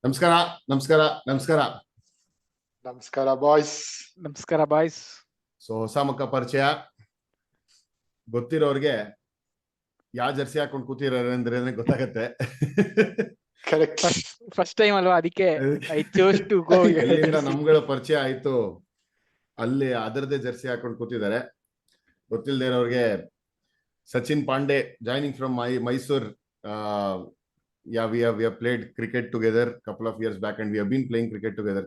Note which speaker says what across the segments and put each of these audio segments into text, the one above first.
Speaker 1: ನಮಸ್ಕಾರ ನಮಸ್ಕಾರ ನಮಸ್ಕಾರ
Speaker 2: ನಮಸ್ಕಾರ ಬಾಯ್ಸ್.
Speaker 3: ನಮಸ್ಕಾರ ಬಾಯ್ಸ್.
Speaker 1: ಸೊ ಹೊಸ ಮುಖ ಪರಿಚಯ ಗೊತ್ತಿರೋರ್ಗೆ ಯಾವ ಜರ್ಸಿ ಹಾಕೊಂಡು ಕೂತಿರೋರು ಅಂದ್ರೆ ಗೊತ್ತಾಗತ್ತೆ.
Speaker 2: ಕರೆಕ್ಟ್.
Speaker 3: ಫಸ್ಟ್ ಟೈಮ್ ಅಲ್ವಾ, ಅದಕ್ಕೆ ಐ ಚೋಸ್ ಟು ಗೋ.
Speaker 1: ಎಲ್ಲಿಂದ ನಮ್ಗಳ ಪರಿಚಯ ಆಯ್ತು ಅಲ್ಲಿ ಅದರದೇ ಜರ್ಸಿ ಹಾಕೊಂಡು ಕೂತಿದ್ದಾರೆ. ಗೊತ್ತಿಲ್ಲದೆ ಇರೋರ್ಗೆ Sachin Pande joining from Mysore. Yeah, we have played cricket together couple of years back, and we have been playing cricket together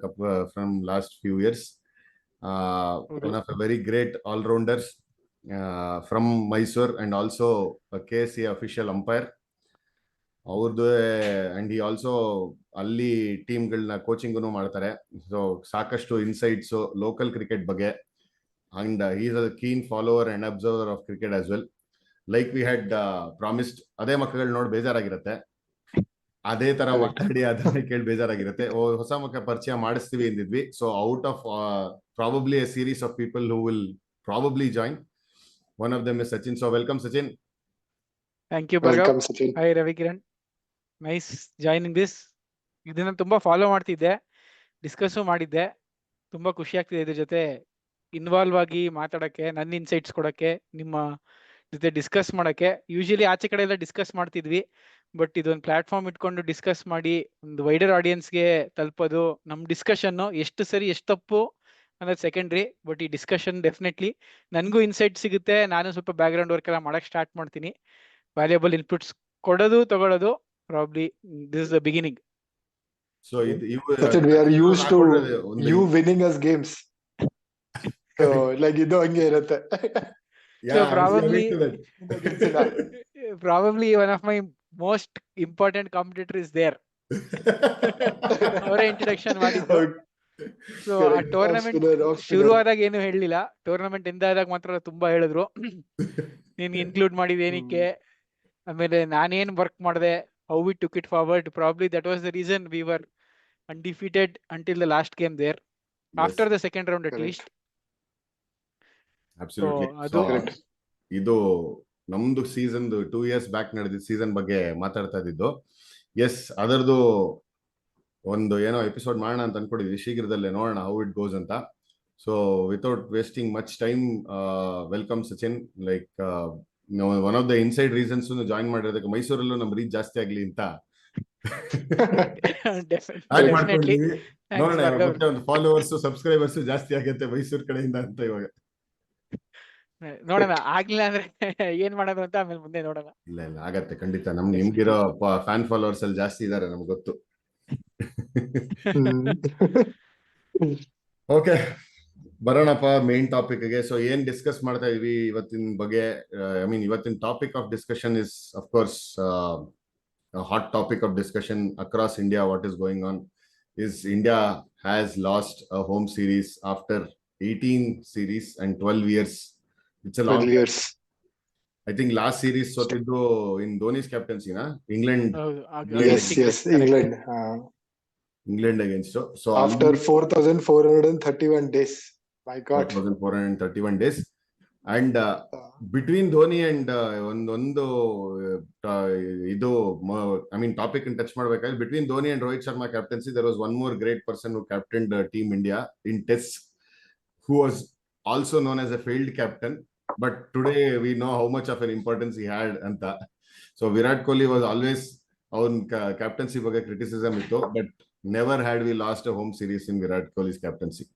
Speaker 1: from last few years. One of a very great all-rounders from Mysore, and also a KSA official umpire. And he also ಅಲ್ಲಿ ಟೀಮ್ಗಳನ್ನ coaching ಮಾಡ್ತಾರೆ. So ಸಾಕಷ್ಟು insights local cricket ಬಗ್ಗೆ, and he is a keen follower and observer of cricket as well. Like we had promised, ಅದೇ ಮಕ್ಕಳು ನೋಡಿ ಬೇಜಾರಾಗಿರುತ್ತೆ, ಅದೇ ತರ ಮಾತಾಡಿ ಅದನ್ನ ಕೇಳಿ ಬೇಜಾರಾಗಿರುತ್ತೆ. ಹೊಸ ಮುಖ ಪರಿಚಯ ಮಾಡಿಸ್ತೀವಿ ಅಂದಿದ್ವಿ. So out of probably a series of people who will probably join, one of them is Sachin. So welcome Sachin.
Speaker 3: Thank you
Speaker 2: welcome Sachin.
Speaker 3: Hi Ravikiran, nice joining this. ಇದನ್ನ ತುಂಬಾ ಫಾಲೋ ಮಾಡ್ತಿದ್ದೆ, ಡಿಸ್ಕಸ್ ಮಾಡಿದ್ದೆ. ತುಂಬಾ ಖುಷಿ ಆಗ್ತಿದೆ ಇದ್ರ ಜೊತೆ ಇನ್ವಾಲ್ವ್ ಆಗಿ ಮಾತಾಡಕ್ಕೆ, ನನ್ನ ಇನ್ಸೈಟ್ಸ್ ಕೊಡಕ್ಕೆ, ನಿಮ್ಮ ಜೊತೆ ಡಿಸ್ಕಸ್ ಮಾಡಕ್ಕೆ. ಯೂಶಲಿ ಆಚೆ ಕಡೆ ಎಲ್ಲ ಡಿಸ್ಕಸ್ ಮಾಡ್ತಿದ್ವಿ, ಬಟ್ ಇದೊಂದು ಪ್ಲಾಟ್ಫಾರ್ಮ್ ಇಟ್ಕೊಂಡು ಡಿಸ್ಕಸ್ ಮಾಡಿ ಒಂದು ವೈಡರ್ ಆಡಿಯನ್ಸ್ಗೆ ತಲುಪೋದು. ನಮ್ಮ ಡಿಸ್ಕಷನ್ ಎಷ್ಟು ಸರಿ ಎಷ್ಟು ತಪ್ಪು ಅನ್ನೋದು ಸೆಕೆಂಡ್ರಿ, ಬಟ್ ಈ ಡಿಸ್ಕಷನ್ ಡೆಫಿನೆಟ್ಲಿ ನನಗೂ ಇನ್ಸೈಟ್ ಸಿಗುತ್ತೆ. ನಾನು ಸ್ವಲ್ಪ ಬ್ಯಾಕ್ ಗ್ರೌಂಡ್ ವರ್ಕ್ ಎಲ್ಲ ಮಾಡಕ್ ಸ್ಟಾರ್ಟ್ ಮಾಡ್ತೀನಿ. ವ್ಯಾಲ್ಯೂಬಲ್ ಇನ್ಪುಟ್ಸ್ ಕೊಡೋದು ತಗೊಳ್ಳೋದು, probably this is the beginning.
Speaker 1: So
Speaker 2: Sachin, we are used to you winning us games. So like ಇದು ಹಂಗೆ ಇರುತ್ತೆ.
Speaker 3: So probably one of my most important competitor is there. ಅವರೇ introduction ಮಾಡಿದ್ದು. So ಆ tournament ಶುರು ಆದಾಗ ಏನು ಹೇಳಲಿಲ್ಲ, ಟೂರ್ನಮೆಂಟ್ ಎಂದ ಆದಾಗ ಮಾತ್ರ ತುಂಬಾ ಹೇಳಿದ್ರು ನೀನ್ ಇನ್ಕ್ಲೂಡ್ ಮಾಡಿದ ಏನಕ್ಕೆ, ಆಮೇಲೆ ನಾನೇನ್ ವರ್ಕ್ ಮಾಡಿದೆ, how we took it forward. Probably that was the reason we were undefeated until the last game there, after the second round at least.
Speaker 1: Absolutely.
Speaker 3: ಅದು
Speaker 1: ಇದು ನಮ್ದು ಸೀಸನ್ 2 years ಬ್ಯಾಕ್ ನಡೆದಿದ್ದ ಸೀಸನ್ ಬಗ್ಗೆ ಮಾತಾಡ್ತಾ ಇದ್ದಿದ್ದು. ಎಸ್, ಅದರದು ಒಂದು ಏನೋ ಎಪಿಸೋಡ್ ಮಾಡೋಣ ಅಂತ ಅನ್ಕೊಂಡಿದ್ವಿ, ಶೀಘ್ರದಲ್ಲೇ ನೋಡೋಣ ಹೌ ಇಟ್ ಗೋಸ್ ಅಂತ. So without wasting much time, welcome Sachin. Like one of the inside reasons join ಮಾಡಿರೋದಕ್ಕೆ ಮೈಸೂರಲ್ಲೂ ನಮ್ ರೀಚ್ ಜಾಸ್ತಿ ಆಗ್ಲಿ ಅಂತ ನೋಡೋಣ. ಮತ್ತೆ ಒಂದು ಫಾಲೋವರ್ಸ್ ಸಬ್ಸ್ಕ್ರೈಬರ್ಸ್ ಜಾಸ್ತಿ ಆಗತ್ತೆ ಮೈಸೂರ್ ಕಡೆಯಿಂದ ಅಂತ ಇವಾಗ
Speaker 3: ನೋಡೋಣ. ಆಗ್ಲಿಲ್ಲ ಅಂದ್ರೆ ಏನ್ ಮಾಡೋದು ಅಂತ ಆಮೇಲೆ ಮುಂದೆ ನೋಡೋಣ.
Speaker 1: ಇಲ್ಲ ಇಲ್ಲ ಆಗತ್ತೆ ಖಂಡಿತ. ನಿಮ್ಗಿರೋ ಫ್ಯಾನ್ ಫಾಲೋವರ್ಸ್ ಅಲ್ಲಿ ಜಾಸ್ತಿ ಇದಾರೆ, ನಮ್ಗೆ ಗೊತ್ತು. ಓಕೆ, ಬರೋಣಪ್ಪ ಮೇನ್ ಟಾಪಿಕ್ ಗೆ. ಸೊ ಏನ್ ಡಿಸ್ಕಸ್ ಮಾಡ್ತಾ ಇದೀವಿ ಇವತ್ತಿನ ಬಗ್ಗೆ? ಐ ಮೀನ್ ಇವತ್ತಿನ topic of discussion is of course a hot topic of discussion across India. What is going on is India has lost a home series after 18 series and 12 years. It's a long
Speaker 2: 12 years.
Speaker 1: I think last series sotiddu in Dhoni's captaincy na England.
Speaker 2: Yes, England.
Speaker 1: England against. So
Speaker 2: after 4431 days. My God.
Speaker 1: 4431 days. And between Dhoni and ಒಂದು ಇದು I mean topic touch ಮಾಡ್ಬೇಕಾದ್ರೆ, between Dhoni and Rohit Sharma captaincy there was one more great person who captained team India in tests, who was also known as a failed captain, but today we know how much of an importance he had ಅಂತ. So Virat Kohli was always ಅವನ್ captaincy ಬಗ್ಗೆ criticism ಇತ್ತು, but never had we lost a home series in Virat Kohli's captaincy,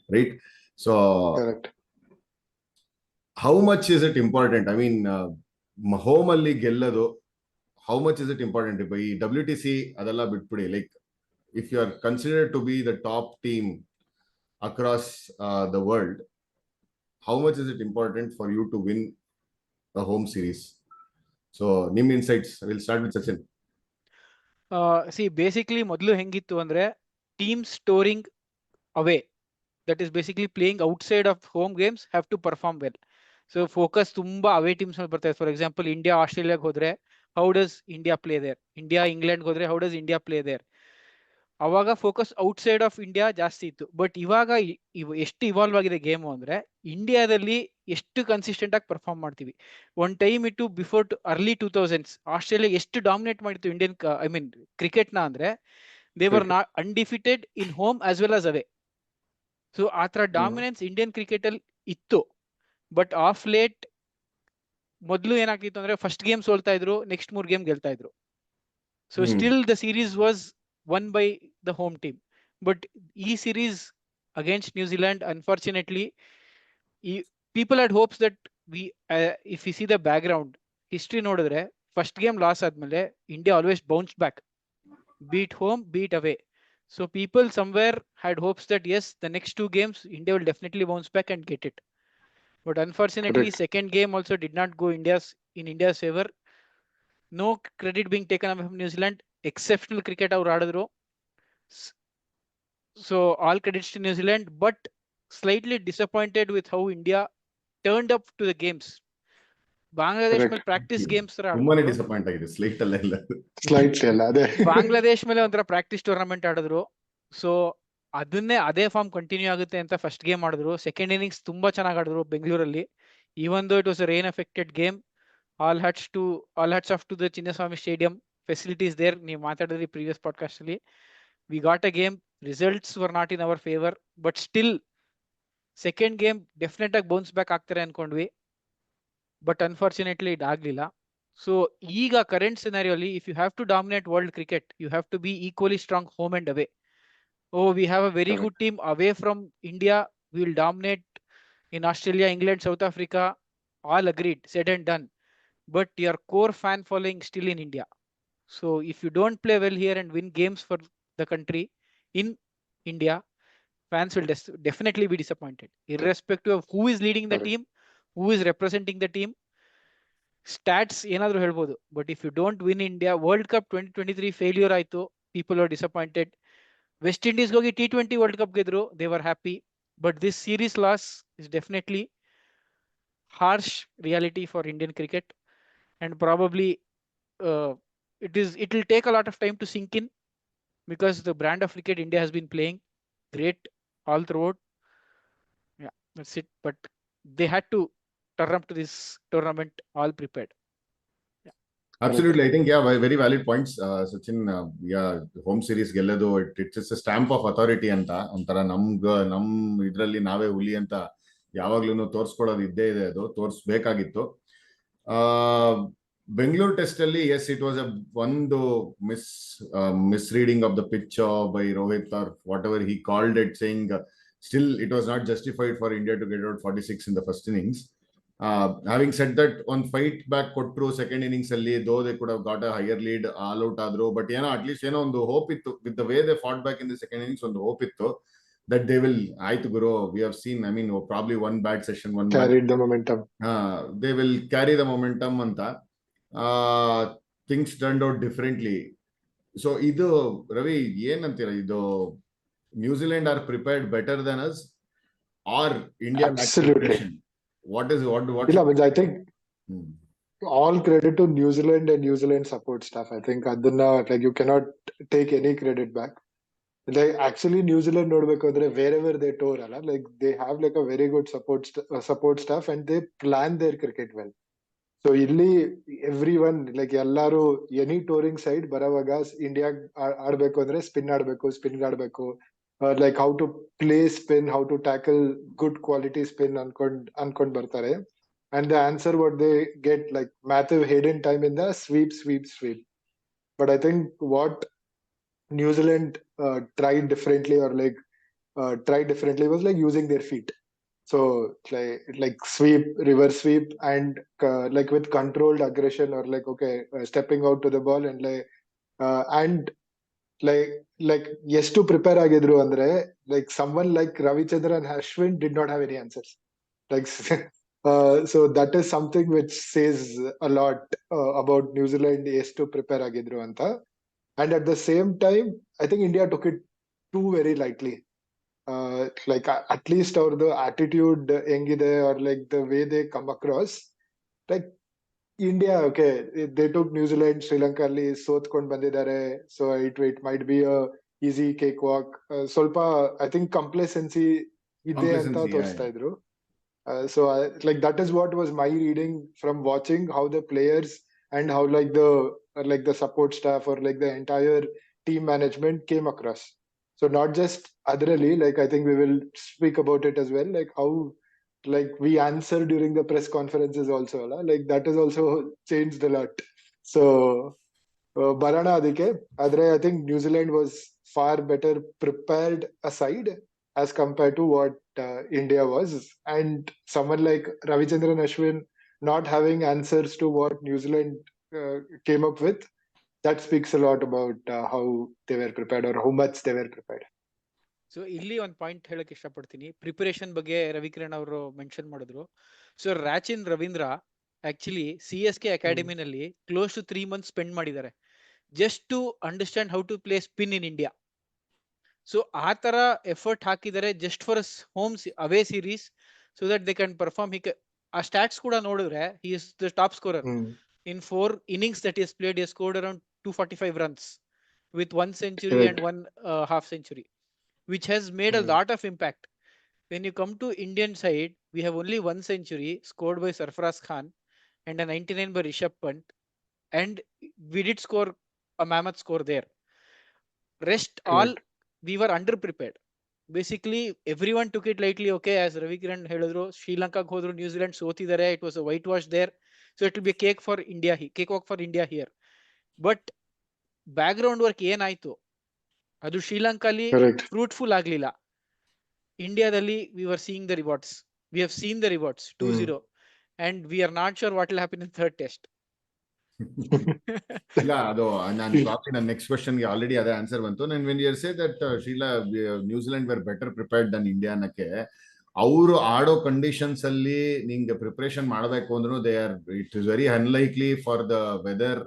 Speaker 1: right? So
Speaker 2: Correct.
Speaker 1: How much is it important? I mean, home ಅಲ್ಲಿ ಗೆಲ್ಲೋದು, how much is it important? ಈ WTC ಅದೆಲ್ಲ ಬಿಟ್ಬಿಡಿ, like if you are considered to be the top team across the world, how much is it important for you to win a home series? So ನಿಮ್ಮ insights, I will start with Sachin.
Speaker 3: Basically ಮೊದಲು ಹೆಂಗಿತ್ತು ಅಂದ್ರೆ, team storing away, that is basically playing outside of home games have to perform well. So focus ತುಂಬಾ away teams ಮೇಲೆ ಬರ್ತಾ ಇದೆ. For example, India ಆಸ್ಟ್ರೇಲಿಯಾಗೆ ಹೋದ್ರೆ how does India play there, India England ಹೋದ್ರೆ how does India play there. ಅವಾಗ focus outside of India ಜಾಸ್ತಿ ಇತ್ತು. ಬಟ್ ಇವಾಗ ಎಷ್ಟು ಇವಾಲ್ವ್ ಆಗಿದೆ ಗೇಮು ಅಂದ್ರೆ, ಇಂಡಿಯಾದಲ್ಲಿ ಎಷ್ಟು ಕನ್ಸಿಸ್ಟೆಂಟ್ ಆಗಿ ಪರ್ಫಾರ್ಮ್ ಮಾಡ್ತೀವಿ. ಒನ್ ಟೈಮ್ ಇಟ್ಟು ಬಿಫೋರ್ ಅರ್ಲಿ 2000s ಆಸ್ಟ್ರೇಲಿಯಾ ಎಷ್ಟು ಡಾಮಿನೇಟ್ ಮಾಡಿತ್ತು ಇಂಡಿಯನ್ ಐ ಮೀನ್ ಕ್ರಿಕೆಟ್ನ ಅಂದ್ರೆ, They were not undefeated in home as well as away. So ಆತರ ಡಾಮಿನೆನ್ಸ್ ಇಂಡಿಯನ್ ಕ್ರಿಕೆಟ್ ಅಲ್ಲಿ ಇತ್ತು. ಬಟ್ ಆಫ್ ಲೇಟ್ ಮೊದಲು ಏನಾಗ್ತಿತ್ತು ಅಂದ್ರೆ ಫಸ್ಟ್ ಗೇಮ್ ಸೋಲ್ತಾ ಇದ್ರು, ನೆಕ್ಸ್ಟ್ 3 ಗೇಮ್ ಗೆಲ್ತಾ ಇದ್ರು. So still the series was won by the home team. But ಈ series against New Zealand, unfortunately, people had hopes that if we see the background history ನೋಡಿದ್ರೆ first game loss ಆದ್ಮೇಲೆ India always bounce back, beat home, beat away. So people somewhere had hopes that yes, the next 2 games India will definitely bounce back and get it. But unfortunately, second game also did not go in India's favor. No credit being taken away from New Zealand. Exceptional cricket ಅವರು ಆಡಿದ್ರು. So all credits to New Zealand, but slightly disappointed with how India turned up to the games. Bangladesh ಮೇಲೆ practice games ತರ
Speaker 1: ತುಂಬಾನೇ disappoint ಆಗಿದೆ.
Speaker 2: Slightly ಅಲ್ಲ, ಅದೇ
Speaker 3: ಬಾಂಗ್ಲಾದೇಶ್ ಮೇಲೆ ಒಂಥರ ಪ್ರಾಕ್ಟೀಸ್ ಟೂರ್ನಮೆಂಟ್ ಆಡಿದ್ರು. ಸೊ ಅದೇ ಫಾರ್ಮ್ ಕಂಟಿನ್ಯೂ ಆಗುತ್ತೆ ಅಂತ ಫಸ್ಟ್ ಗೇಮ್ ಆಡಿದ್ರು. ಸೆಕೆಂಡ್ ಇನ್ನಿಂಗ್ಸ್ ತುಂಬಾ ಚೆನ್ನಾಗಿ ಆಡಿದ್ರು ಬೆಂಗಳೂರಲ್ಲಿ. Even though it was a rain affected game, all hats off to the Chinnaswamy stadium facilities there. ನೀವು ಮಾತಾಡಿದ್ರಿ ಪ್ರೀವಿಯಸ್ ಪಾಡ್ಕಾಸ್ಟ್ ಅಲ್ಲಿ. We got a game, results were not in our favour, but still second game definite ಆಗಿ bounce back ಆಗ್ತಾರೆ ಅನ್ಕೊಂಡ್ವಿ. But unfortunately ಇದಾಗ್ಲಿಲ್ಲ. So ಈಗ current ಸಿನಾರಿಯೋಲಿ if you have to dominate world cricket, you have to be equally strong home and away. We have a very good team away from India. We will dominate in Australia, England, South Africa. All agreed, said and done. But your core fan following still in India. So if you don't play well here and win games for the country in India, fans will definitely be disappointed, irrespective of who is leading the team, who is representing the team. Stats ಏನಾದರೂ ಹೇಳ್ಬೋದು, but if you don't win India, World Cup 2023 failure ಆಯ್ತು, people are disappointed. West Indies ಹೋಗಿ T20 world cup ಗೆದ್ರು, they were happy. But this series loss is definitely harsh reality for Indian cricket, and probably it will take a lot of time to sink in, because the brand of cricket India has been playing great all throughout. Yeah, that's it. But they had to turn up to this tournament all prepared.
Speaker 1: Absolutely, I think very valid points, Sachin. Home series ಗೆಲ್ಲೋದು it's a stamp of authority ಅಂತ, ಒಂಥರ ನಮ್ ಇದ್ರಲ್ಲಿ ನಾವೇ ಹುಲಿ ಅಂತ ಯಾವಾಗ್ಲೂ ತೋರ್ಸ್ಕೊಳ್ಳೋದು ಇದ್ದೇ ಇದೆ, ಅದು ತೋರ್ಸ್ಬೇಕಾಗಿತ್ತು. ಬೆಂಗಳೂರು ಟೆಸ್ಟ್ ಅಲ್ಲಿ ಎಸ್, ಇಟ್ ವಾಸ್ ಒಂದು misreading of the pitch by Rohit or whatever he called it, saying still it was not justified for India to get out 46 in the first innings. Having said that, on fight back ಕೊಟ್ರು second innings ಅಲ್ಲಿ, though they could have got a higher lead, all out ಆದ್ರು. But ಏನೋ at least ಏನೋ ಒಂದು hope ಇತ್ತು, with the way they fought back in the second innings, ಒಂದು hope ಇತ್ತು that they will, ಆಯ್ತು ಗುರು, we have seen, I mean, probably one bad session,
Speaker 2: carried the momentum,
Speaker 1: they will carry the momentum ಅಂತ. Things turned out differently. So ಇದು ರವಿ ಏನಂತೀರ, ಇದು New Zealand are prepared better than us or India?
Speaker 2: Absolutely.
Speaker 1: What
Speaker 2: I think all credit to New Zealand and New Zealand support staff. I think adana, like, you cannot take any credit back. Like, actually New Zealand nodbekadre wherever they tour alla, like, they have like a very good support staff, and they plan their cricket well. So illi everyone, like, ellaru any touring side baravaga India ಆಡ್ಬೇಕು ಅಂದ್ರೆ spin ಆಡ್ಬೇಕು, like how to play spin, how to tackle good quality spin ಅನ್ಕೊಂಡ್ ಬರ್ತಾರೆ. And the answer what they get, like Matthew Hayden time in the sweep. But I think what New Zealand tried differently was like using their feet. So like sweep, reverse sweep, and like with controlled aggression, or like, okay, stepping out to the ball, and and like ಎಷ್ಟು prepare ಆಗಿದ್ರು ಅಂದ್ರೆ, like someone like Ravichandran and Ashwin did not have any answers, like so that is something which says a lot about New Zealand ಎಷ್ಟು prepare ಆಗಿದ್ರು ಅಂತ. And at the same time, I think India took it too very lightly. Like at least ಅವ್ರದ್ದು attitude ಹೆಂಗಿದೆ, or like the way they come across, like India, okay, they took New Zealand, Sri Lanka ಅಲ್ಲಿ ಸೋತ್ಕೊಂಡ್ ಬಂದಿದ್ದಾರೆ, so it might be a easy cakewalk. ಸ್ವಲ್ಪ I think complacency ಇದೆ ಅಂತ ತೋರಿಸ್ತಾ ಇದ್ರು. So like that is what was my reading from watching how the players and how like the support staff or like the entire team management came across. So not just Adrali, like I think we will speak about it as well, like how like we answer during the press conferences also, like that is also changed a lot. So ಬರೋಣ ಅದಕ್ಕೆ. ಆದ್ರೆ I think New Zealand was far better prepared aside as compared to what India was, and someone like Ravichandran Ashwin not having answers to what New Zealand came up with, that speaks a lot about how they were prepared or how much they were prepared.
Speaker 3: So ಇಲ್ಲಿ ಒಂದು point ಹೇಳಕ್ ಇಷ್ಟಪಡ್ತೀನಿ. Preparation ಬಗ್ಗೆ ರವಿಕಿರಣ್ ಅವರು mention ಮಾಡಿದ್ರು. So Rachin Ravindra actually CSK ಅಕಾಡೆಮಿನಲ್ಲಿ close to 3 months spend ಮಾಡಿದ್ದಾರೆ just to understand how to play spin in India. So ಆ ತರ ಎಫರ್ಟ್ ಹಾಕಿದ್ದಾರೆ just for home away series, so that they can perform. ಆ ಸ್ಟಾಟ್ಸ್ ಕೂಡ ನೋಡಿದ್ರೆ he is the top scorer. In 4 innings that he has played, he has scored around 245 runs with 1 century and 1 half century, which has made a lot of impact. When you come to Indian side, we have only 1 century scored by Sarfaraz Khan and a 99 by Rishabh Pant, and we did score a mammoth score there. Rest all we were under prepared. Basically everyone took it lightly. Okay, as Ravi Kiran ಹೇಳಿದ್ರು, ಶ್ರೀಲಂಕಾ ಹೋದ್ರು, New Zealand ಸೋತಿದ್ದಾರೆ, it was a whitewash there, so it will be a cake for India, cakewalk for India here. But background work ಏನಾಯ್ತು ಅದು ಶ್ರೀಲಂಕಾಲಿ fruitful ಆಗ್ಲಿಲ್ಲ. ಇಂಡಿಯಾದಲ್ಲಿ we were seeing the rewards. We have seen the rewards 2-0 and we are not sure what will happen in third test.
Speaker 1: ಇಲ್ಲ, ಅದು ನನ್ನ next question ಗೆ already ಅದೇ answer ಬಂತು. ನಾನು when you say that New Zealand were better prepared than India ಅನ್ನಕ್ಕೆ, ಅವರು ಆಡೋ ಕಂಡೀಷನ್ಸ್ ಅಲ್ಲಿ ನಿಂಗೆ ಪ್ರಿಪರೇಷನ್ ಮಾಡಬೇಕು ಅಂದ್ರೂ it is very unlikely for the weather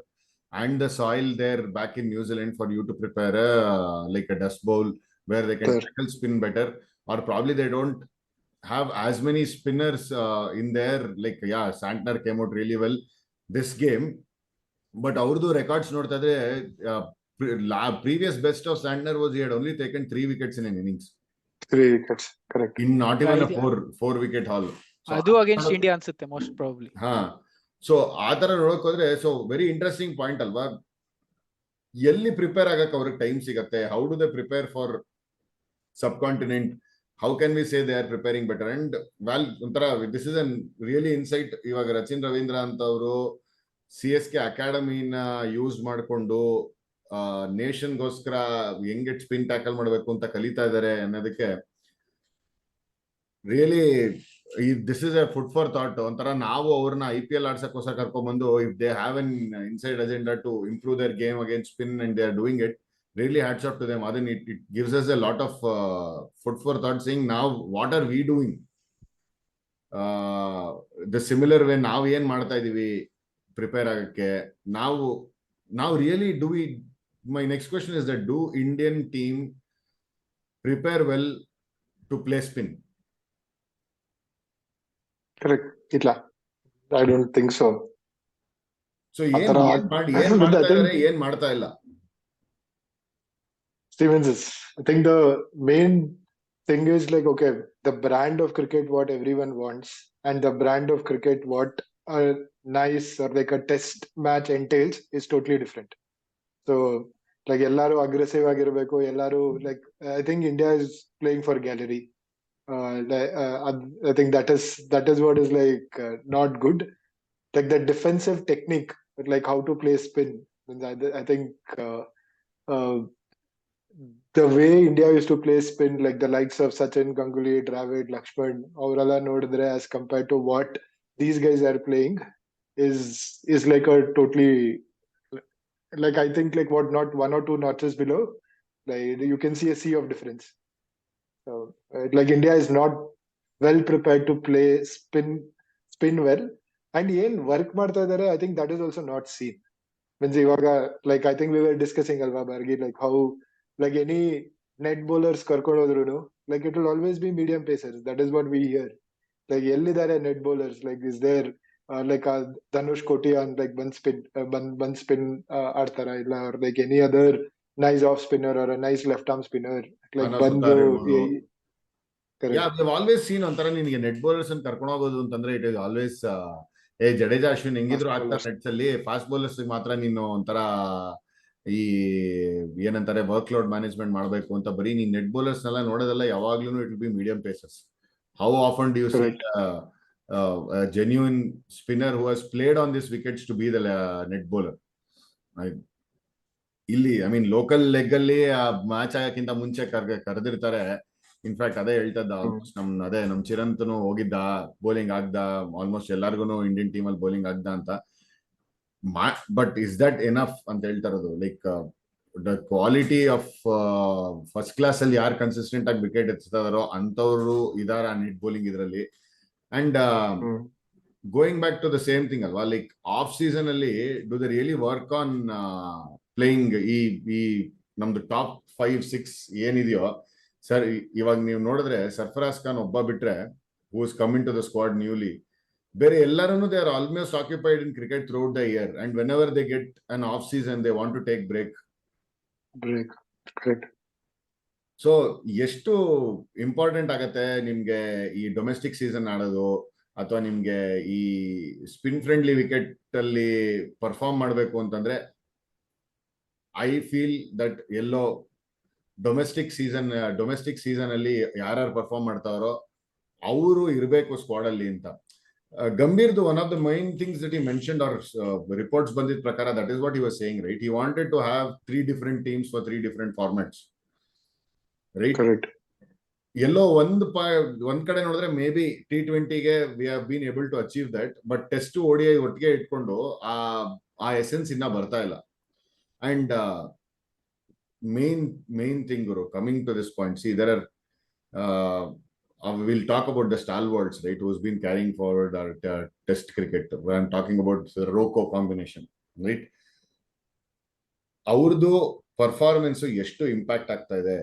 Speaker 1: and the soil there back in New Zealand for you to prepare like a dust bowl where they can tackle spin better, or probably they don't have as many spinners in there. Like Santner came out really well this game, but aurdu records nodta idre previous best of Santner was he had only taken 3 wickets in an innings.
Speaker 2: 3 wickets, correct.
Speaker 1: In not even a 4 wicket haul.
Speaker 3: So adu against India ansutte most probably.
Speaker 1: So ಆ ತರ ನೋಡಕ್ ಹೋದ್ರೆ, so very interesting point ಅಲ್ವಾ. ಎಲ್ಲಿ prepare ಆಗಕ್ಕೆ ಅವ್ರಿಗೆ time ಸಿಗತ್ತೆ? How do they prepare for subcontinent? How can we say they are preparing better? And ಒಂಥರ this is an really insight. ಇವಾಗ ರಚಿನ್ ರವೀಂದ್ರ ಅಂತವ್ರು CSK ಅಕಾಡೆಮಿನ ಯೂಸ್ ಮಾಡಿಕೊಂಡು ನೇಷನ್ಗೋಸ್ಕರ ಹೆಂಗೆ ಸ್ಪಿನ್ ಟ್ಯಾಕಲ್ ಮಾಡಬೇಕು ಅಂತ ಕಲಿತಾ ಇದ್ದಾರೆ ಅನ್ನೋದಕ್ಕೆ really this is a food for thought. ಒಂಥರ ನಾವು ಅವ್ರನ್ನ IPL ಆಡ್ಸಕ್ಕೋಸ್ಕರ ಕರ್ಕೊಂಡ್ಬಂದು, if they have an inside agenda to improve their game against spin and they are doing it, really hats off to them. ಅದನ್ it gives us a lot of food for thought, saying ನಾವ್ what are we doing the similar way. ನಾವು ಏನ್ ಮಾಡ್ತಾ ಇದೀವಿ prepare ಆಗಕ್ಕೆ? ನಾವು really do we? My next question is that do Indian team prepare well to play spin?
Speaker 2: Correct. ಇಲ್ಲ, I don't think so.
Speaker 1: So ಏನ್ ಮಾಡ್ತಾ ಇಲ್ಲ
Speaker 2: Stevens? I think the main thing is like, okay, the brand of cricket what everyone wants and the brand of cricket what a nice or like a test match entails is totally different. So like ellaru aggressive agirbeku, ellaru like I think India is playing for gallery. I think that is what is like not good. Like the defensive technique, like how to play spin. I think the way India used to play spin, like the likes of Sachin, Ganguly, Dravid, Lakshman, avrala nodidre as compared to what these guys are playing, is like a totally, like I think like what, not 1 or 2 notches below. Like you can see a sea of difference. So like India is not well prepared to play spin well, and ಏನ್ work ಮಾಡ್ತಾ ಇದಾರೆ, I think that is also not seen. Means ಇವಾಗ like I think we were discussing alva Bargi, like how like any net bowlers ಕರ್ಕೊಂಡು ಹೋದ್ರು like it will always be medium pacers. That is what we hear. Like ಎಲ್ಲಿದ್ದಾರೆ net bowlers? Like is there like Dhanush Kotiyan like one spin ಆಡ್ತಾರ ಇಲ್ಲ, or like any other nice off spinner or a nice left arm spinner like ಬಂದು
Speaker 1: we've always seen ಒಂಥರ ನಿನಗೆ net bowlers ಅನ್ನು ಕರ್ಕೊಂಡು ಹೋಗೋದು ಅಂತಂದ್ರೆ it is always Jadeja Ashwin ಹೆಂಗಿದ್ರು ಆಗ್ತಾರೆ ನೆಟ್ಸ್ ಅಲ್ಲಿ. ಫಾಸ್ಟ್ ಬೌಲರ್ಸ್ ಮಾತ್ರ ನೀನು ಒಂಥರ ಈ ಏನಂತಾರೆ ವರ್ಕ್ ಲೋಡ್ ಮ್ಯಾನೇಜ್ಮೆಂಟ್ ಮಾಡಬೇಕು ಅಂತ ಬರೀ ನೀನ್ ನೆಟ್ ಬೌಲರ್ಸ್ ನೆಲ್ಲ ನೋಡೋದಲ್ಲ, ಯಾವಾಗ್ಲೂ it will be medium pacers. How often do you see genuine spinner who has played on this wickets to be the net bowler? ಇಲ್ಲಿ ಐ ಮೀನ್ ಲೋಕಲ್ ಲೆಗ್ ಅಲ್ಲಿ match ಆಗಕ್ಕಿಂತ ಮುಂಚೆ ಕರೆದಿರ್ತಾರೆ. ಇನ್ಫ್ಯಾಕ್ಟ್ ಅದೇ ಹೇಳ್ತದ, ಆಲ್ಮೋಸ್ಟ್ ನಮ್ ಚಿರಂತನು ಹೋಗಿದ್ದ, ಬೌಲಿಂಗ್ ಆಗ್ದ, ಆಲ್ಮೋಸ್ಟ್ ಎಲ್ಲಾರ್ಗು ಇಂಡಿಯನ್ ಟೀಮ್ ಅಲ್ಲಿ ಬೌಲಿಂಗ್ ಆಗ್ದ ಅಂತ. ಬಟ್ ಇಸ್ ದಟ್ ಎನಫ್ ಅಂತ ಹೇಳ್ತಾ ಇರೋದು? Like the quality of first class ಅಲ್ಲಿ ಯಾರು ಕನ್ಸಿಸ್ಟೆಂಟ್ ಆಗಿ ವಿಕೆಟ್ ಎತ್ತಿದಾರೋ ಅಂತವ್ರು ಇದಾರ ನೆಟ್ ಬೌಲಿಂಗ್ ಇದರಲ್ಲಿ. And going back to the same thing ಅಲ್ವಾ, ಲೈಕ್ ಆಫ್ ಸೀಸನ್ ಅಲ್ಲಿ do they really work on playing ಈ ನಮ್ದು ಟಾಪ್ 5-6 ಏನಿದೆಯೋ ಸರ್? ಇವಾಗ ನೀವು ನೋಡಿದ್ರೆ ಸರ್ಫರಾಜ್ ಖಾನ್ ಒಬ್ಬ ಬಿಟ್ರೆ, who is coming to the squad newly, ಬೇರೆ ಎಲ್ಲರೂ they are almost occupied in cricket throughout the year, and whenever they get an off season they want to take break. So ಎಷ್ಟು important ಆಗತ್ತೆ ನಿಮ್ಗೆ ಈ domestic season ಆಡೋದು, ಅಥವಾ ನಿಮ್ಗೆ ಈ ಸ್ಪಿನ್ ಫ್ರೆಂಡ್ಲಿ ವಿಕೆಟ್ ಅಲ್ಲಿ ಪರ್ಫಾರ್ಮ್ ಮಾಡಬೇಕು ಅಂತಂದ್ರೆ, ಐ ಫೀಲ್ ದಟ್ ಎಲ್ಲೋ ಡೊಮೆಸ್ಟಿಕ್ ಸೀಸನ್ ಅಲ್ಲಿ ಯಾರು ಪರ್ಫಾರ್ಮ್ ಮಾಡ್ತಾರೋ ಅವರು ಇರಬೇಕು ಸ್ಕ್ವಾಡ್ ಅಲ್ಲಿ ಅಂತ. ಗಂಭೀರ್ದು one of the main things that he mentioned or reports ಬಂದಿದ್ದ ಪ್ರಕಾರ, that is what he was saying, right? He wanted to have 3 different teams for 3 different formats, right?
Speaker 2: Correct.
Speaker 1: ಎಲ್ಲೋ ಒಂದ್ ಕಡೆ ನೋಡಿದ್ರೆ ಮೇ ಬಿ T20ಗೆ we have been able to achieve that, but test ODI ಒಟ್ಟಿಗೆ ಇಟ್ಕೊಂಡು ಆ essence ಇನ್ನ ಬರ್ತಾ ಇಲ್ಲ. And main thing, Guru, coming to this point, see, there are we'll talk about the stalwarts, right, who's been carrying forward our test cricket. Where I'm talking about the Rocco combination, right? ಅವ್ರದ್ದು performance ಎಷ್ಟು impact ಆಗ್ತಾ ಇದೆ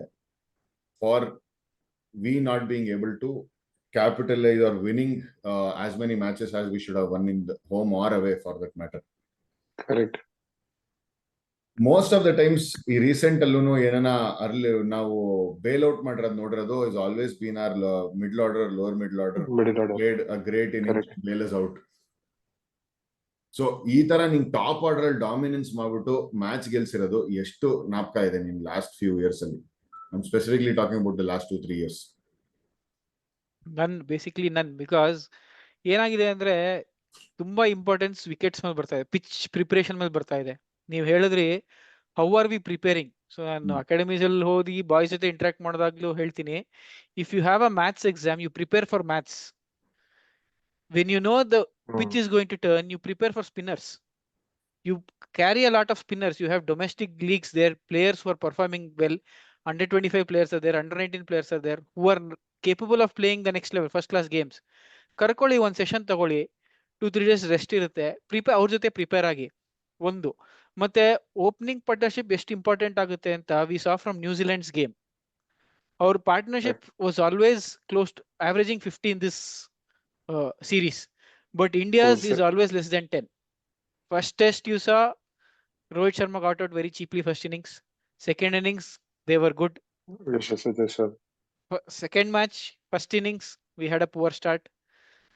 Speaker 1: for we not being able to capitalize or winning as many matches as we should have won in the home or away, for that matter.
Speaker 2: Correct.
Speaker 1: Most of the times ಈ recent ಅಲ್ಲೂ ಏನನ್ನ early ನಾವು bail out ಮಾಡಿರೋದು ನೋಡಿರೋದು is always been our middle order, lower middle order played a great innings, bail us out. So ಈ ತರ ನಿನ್ top order ಅಲ್ಲಿ ಡಾಮಿನೆನ್ಸ್ ಮಾಡ್ಬಿಟ್ಟು ಮ್ಯಾಚ್ ಗೆಲ್ಸಿರೋದು ಎಷ್ಟು ನಾಪ್ಕ ಇದೆ ನಿನ್ ಲಾಸ್ಟ್ ಫ್ಯೂ ಇಯರ್ಸ್ ಅಲ್ಲಿ? I'm specifically talking about the last 2-3 years.
Speaker 3: None, because ಏನಾಗಿದೆ ಅಂದ್ರೆ ತುಂಬಾ ಇಂಪಾರ್ಟೆನ್ಸ್ ವಿಕೆಟ್ಸ್ ಮೇಲೆ ಬರ್ತಾ ಇದೆ, ಪಿಚ್ ಪ್ರಿಪರೇಷನ್ ಮೇಲೆ ಬರ್ತಾ ಇದೆ. ನೀವು ಹೇಳಿದ್ರಿ how are we preparing. So ನಾನು ಅಕಾಡೆಮೀಸ್ ಅಲ್ಲಿ ಹೋಗಿ ಬಾಯ್ಸ್ ಜೊತೆ ಇಂಟ್ರಾಕ್ಟ್ ಮಾಡಿದಾಗ್ಲೂ ಹೇಳ್ತೀನಿ, if you have a maths exam, you prepare for maths. When you know the pitch is going to turn, you prepare for spinners. You carry a lot of spinners. You have domestic leagues there, players who are performing well. Under 25 players are there, under 19 players are there, who are capable of playing the next level, first class games. ಕರ್ಕೊಳ್ಳಿ, ಒಂದು session ತಗೊಳ್ಳಿ, 2-3 days rest ಇರುತ್ತೆ, ಅವ್ರ ಜೊತೆ prepare ಆಗಿ. ಒಂದು ಮತ್ತೆ opening partnership ಎಷ್ಟು important ಆಗುತ್ತೆ ಅಂತ we saw from New Zealand's game. ಅವ್ರ partnership was always close to averaging 50 in this series, but India's is always less than 10. First test you saw Rohit Sharma got out very cheaply first innings. Second innings they were good.
Speaker 2: Yes.
Speaker 3: Second match, first innings we had a poor start.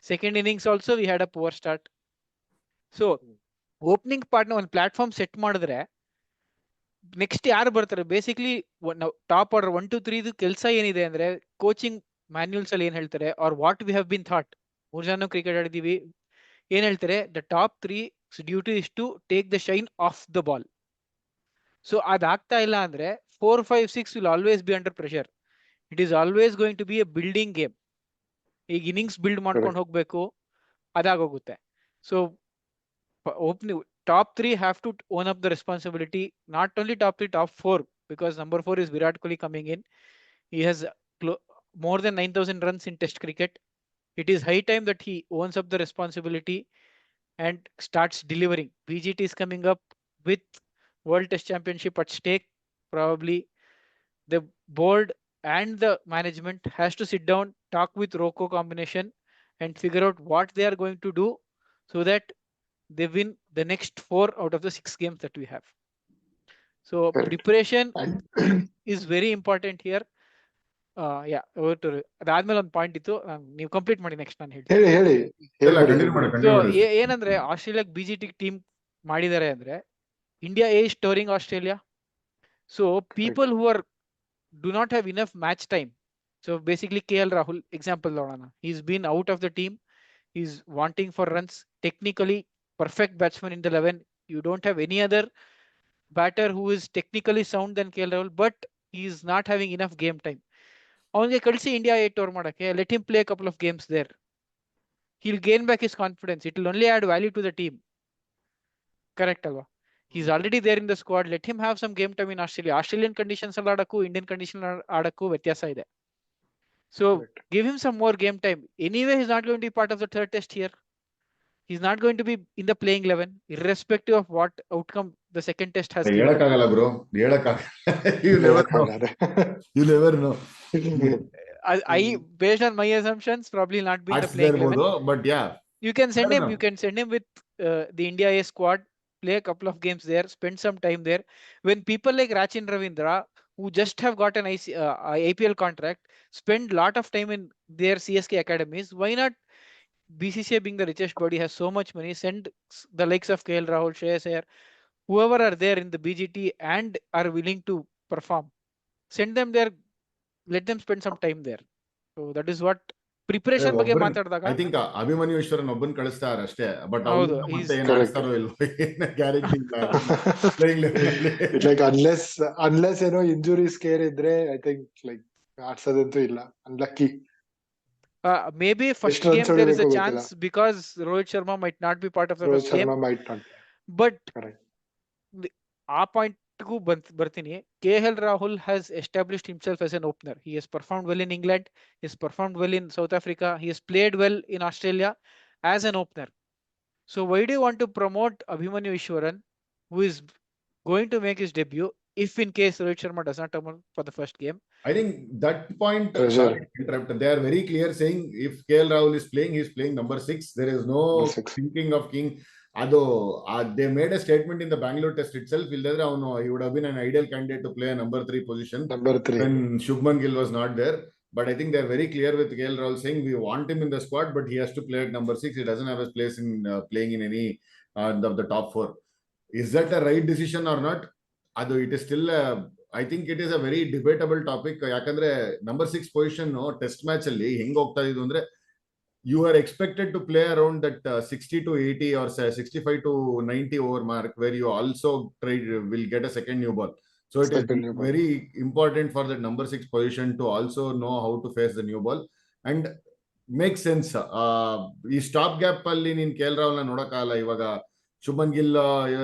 Speaker 3: Second innings also we had a poor start. So opening partner on platform set ಮಾಡಿದ್ರೆ next ಯಾರು ಬರ್ತಾರೆ? Basically top order 1 to 3 ಕೆಲಸ ಏನಿದೆ ಅಂದ್ರೆ, coaching ಮ್ಯಾನ್ಯುಯಲ್ಸ್ ಅಲ್ಲಿ ಏನ್ ಹೇಳ್ತಾರೆ, or what we have been thought, 3 ಜನ ಕ್ರಿಕೆಟ್ ಆಡಿದೀವಿ, ಏನ್ ಹೇಳ್ತಾರೆ, the top 3 duty is to take the shine off the ball. So ಅದಾಗ್ತಾ ಇಲ್ಲ ಅಂದ್ರೆ 4, 5, 6 will always be under pressure. It is always going to be a building game. ಈಗ innings build ಮಾಡ್ಕೊಂಡು ಹೋಗ್ಬೇಕು, ಅದಾಗೋಗುತ್ತೆ. So top 3 have to own up the responsibility. Not only top 3, top 4, because number 4 is Virat Kohli coming in. He has more than 9,000 runs in test cricket. It is high time that he owns up the responsibility and starts delivering. BGT is coming up with World Test Championship at stake. Probably the board and the management has to sit down, talk with Rocco combination and figure out what they are going to do so that they win the next 4 out of the 6 games that we have. So preparation is very important here. ಅದಾದ್ಮೇಲೆ ಒಂದು point ಇತ್ತು, ನೀವು complete ಮಾಡಿ, next ನಾನು ಹೇಳ್ತೀನಿ. ಏನಂದ್ರೆ Australia BGT team ಮಾಡಿದ್ದಾರೆ ಅಂದ್ರೆ, India A is touring Australia. So people who do not have enough match time. So basically KL Rahul, example Lorana. He's been out of the team. He's wanting for runs. Technically perfect batsman in the 11. You don't have any other batter who is technically sound than KL Rahul, but he is not having enough game time. ಅವನಿಗೆ ಕಳಿಸಿ India A tour ಮಾಡಕ್ಕೆ, let him play a couple of games there. He'll gain back his confidence. It will only add value to the team. Correct alva? He's already there in the squad. Let him have some game time in Australia. Australian conditions ಅಲ್ಲಿ ಆಡಕ್ಕೂ Indian condition ಆಡಕ್ಕೂ ವ್ಯತ್ಯಾಸ ಇದೆ. So
Speaker 2: Correct.
Speaker 3: give him some more game time. Anyway, he's not going to be part of the third test here. He's not going to be in the playing 11, irrespective of what outcome the second test has given.
Speaker 1: ಹೇಳಕ್ಕಾಗಲ್ಲ bro, you never know. You never know.
Speaker 3: I based on my assumptions, probably not be in the
Speaker 1: That's
Speaker 3: playing
Speaker 1: there
Speaker 3: 11.
Speaker 1: ಬೋದು, but yeah.
Speaker 3: You can send
Speaker 1: Fair
Speaker 3: him.
Speaker 1: enough.
Speaker 3: You can send him with the India A squad, play a couple of games there, spend some time there. When people like Rachin Ravindra, who just have got an IPL contract, spend lot of time in their CSK academies, why not? BCCI being the richest body has so much money. Send the likes of KL Rahul, Shreyas Iyer, whoever are there in the BGT and are willing to perform. Send them there. Let them spend some time there. So that is what preparation ಬಗ್ಗೆ ಮಾತಾಡಿದಾಗ
Speaker 1: I think Abhimanyu Eshwaran ಒಬ್ಬನ್ ಕಳಿಸ್ತಾರ ಅಷ್ಟೇ, but
Speaker 3: ಹೌದು,
Speaker 1: ಮತ್ತೆ ಏನ್
Speaker 2: correct.
Speaker 1: ಆಡ್ತಾರೋ ಇಲ್ವೋ guarantee ಇಲ್ಲ.
Speaker 2: Like unless ಏನೋ ಇಂಜುರಿ ಸ್ಕೇರ್ ಇದ್ರೆ ಐ ಥಿಂಕ್ ಲೈಕ್ ಆಡ್ಸೋದಂತೂ ಇಲ್ಲ. ಅನ್ಲಕ್ಕಿ.
Speaker 3: maybe first
Speaker 2: ಎಷ್ಟು runs
Speaker 3: game there is a
Speaker 2: ಹೊಡಿಬೇಕು
Speaker 3: chance
Speaker 2: ಗೊತ್ತಿಲ್ಲ.
Speaker 3: because Rohit Sharma might not be part of the
Speaker 2: Rohit
Speaker 3: first game.
Speaker 2: Sharma might not.
Speaker 3: But
Speaker 2: Correct.
Speaker 3: ಆ ಪಾಯಿಂಟ್ಗೂ ಬರ್ತೀನಿ. KL Rahul has established himself as an opener. He has performed well in England. He has performed well in South Africa. He has played well in Australia as an opener. So why do you want to promote Abhimanyu Ishwaran, who is going to make his debut, if in case Rohit Sharma does not come on for the first game?
Speaker 1: I think that point,
Speaker 2: Pressure.
Speaker 1: sorry to interrupt, they are very clear saying if KL Rahul is playing, he is playing number 6. There is no
Speaker 2: Number 6.
Speaker 1: thinking of King. Although they made a statement in the Bangalore test itself, he would have been an ideal candidate to play a number 3 position
Speaker 2: Number 3.
Speaker 1: when Shubman Gill was not there. But I think they're very clear with KL Rahul saying we want him in the squad, but he has to play at number 6. He doesn't have a place in playing in any of the top 4. Is that a right decision or not? Although it is still I think it is a very debatable topic. ಯಾಕಂದ್ರೆ number 6 position test match ಅಲ್ಲಿ ಹೆಂಗ್ ಹೋಗ್ತಾ ಇದ್ದು ಅಂದ್ರೆ you are expected to play around that 60 to 80 or 65 to 90 over mark, where you also will get a second new ball. So it is very important for the number 6 position to also know how to face the new ball and make sense. ಈ stop gap ಅಲ್ಲಿ ನೀನ್ KL Rahul ನ ನೋಡಕ್ಕಾಗಲ್ಲ. ಇವಾಗ ಶುಭನ್ ಗಿಲ್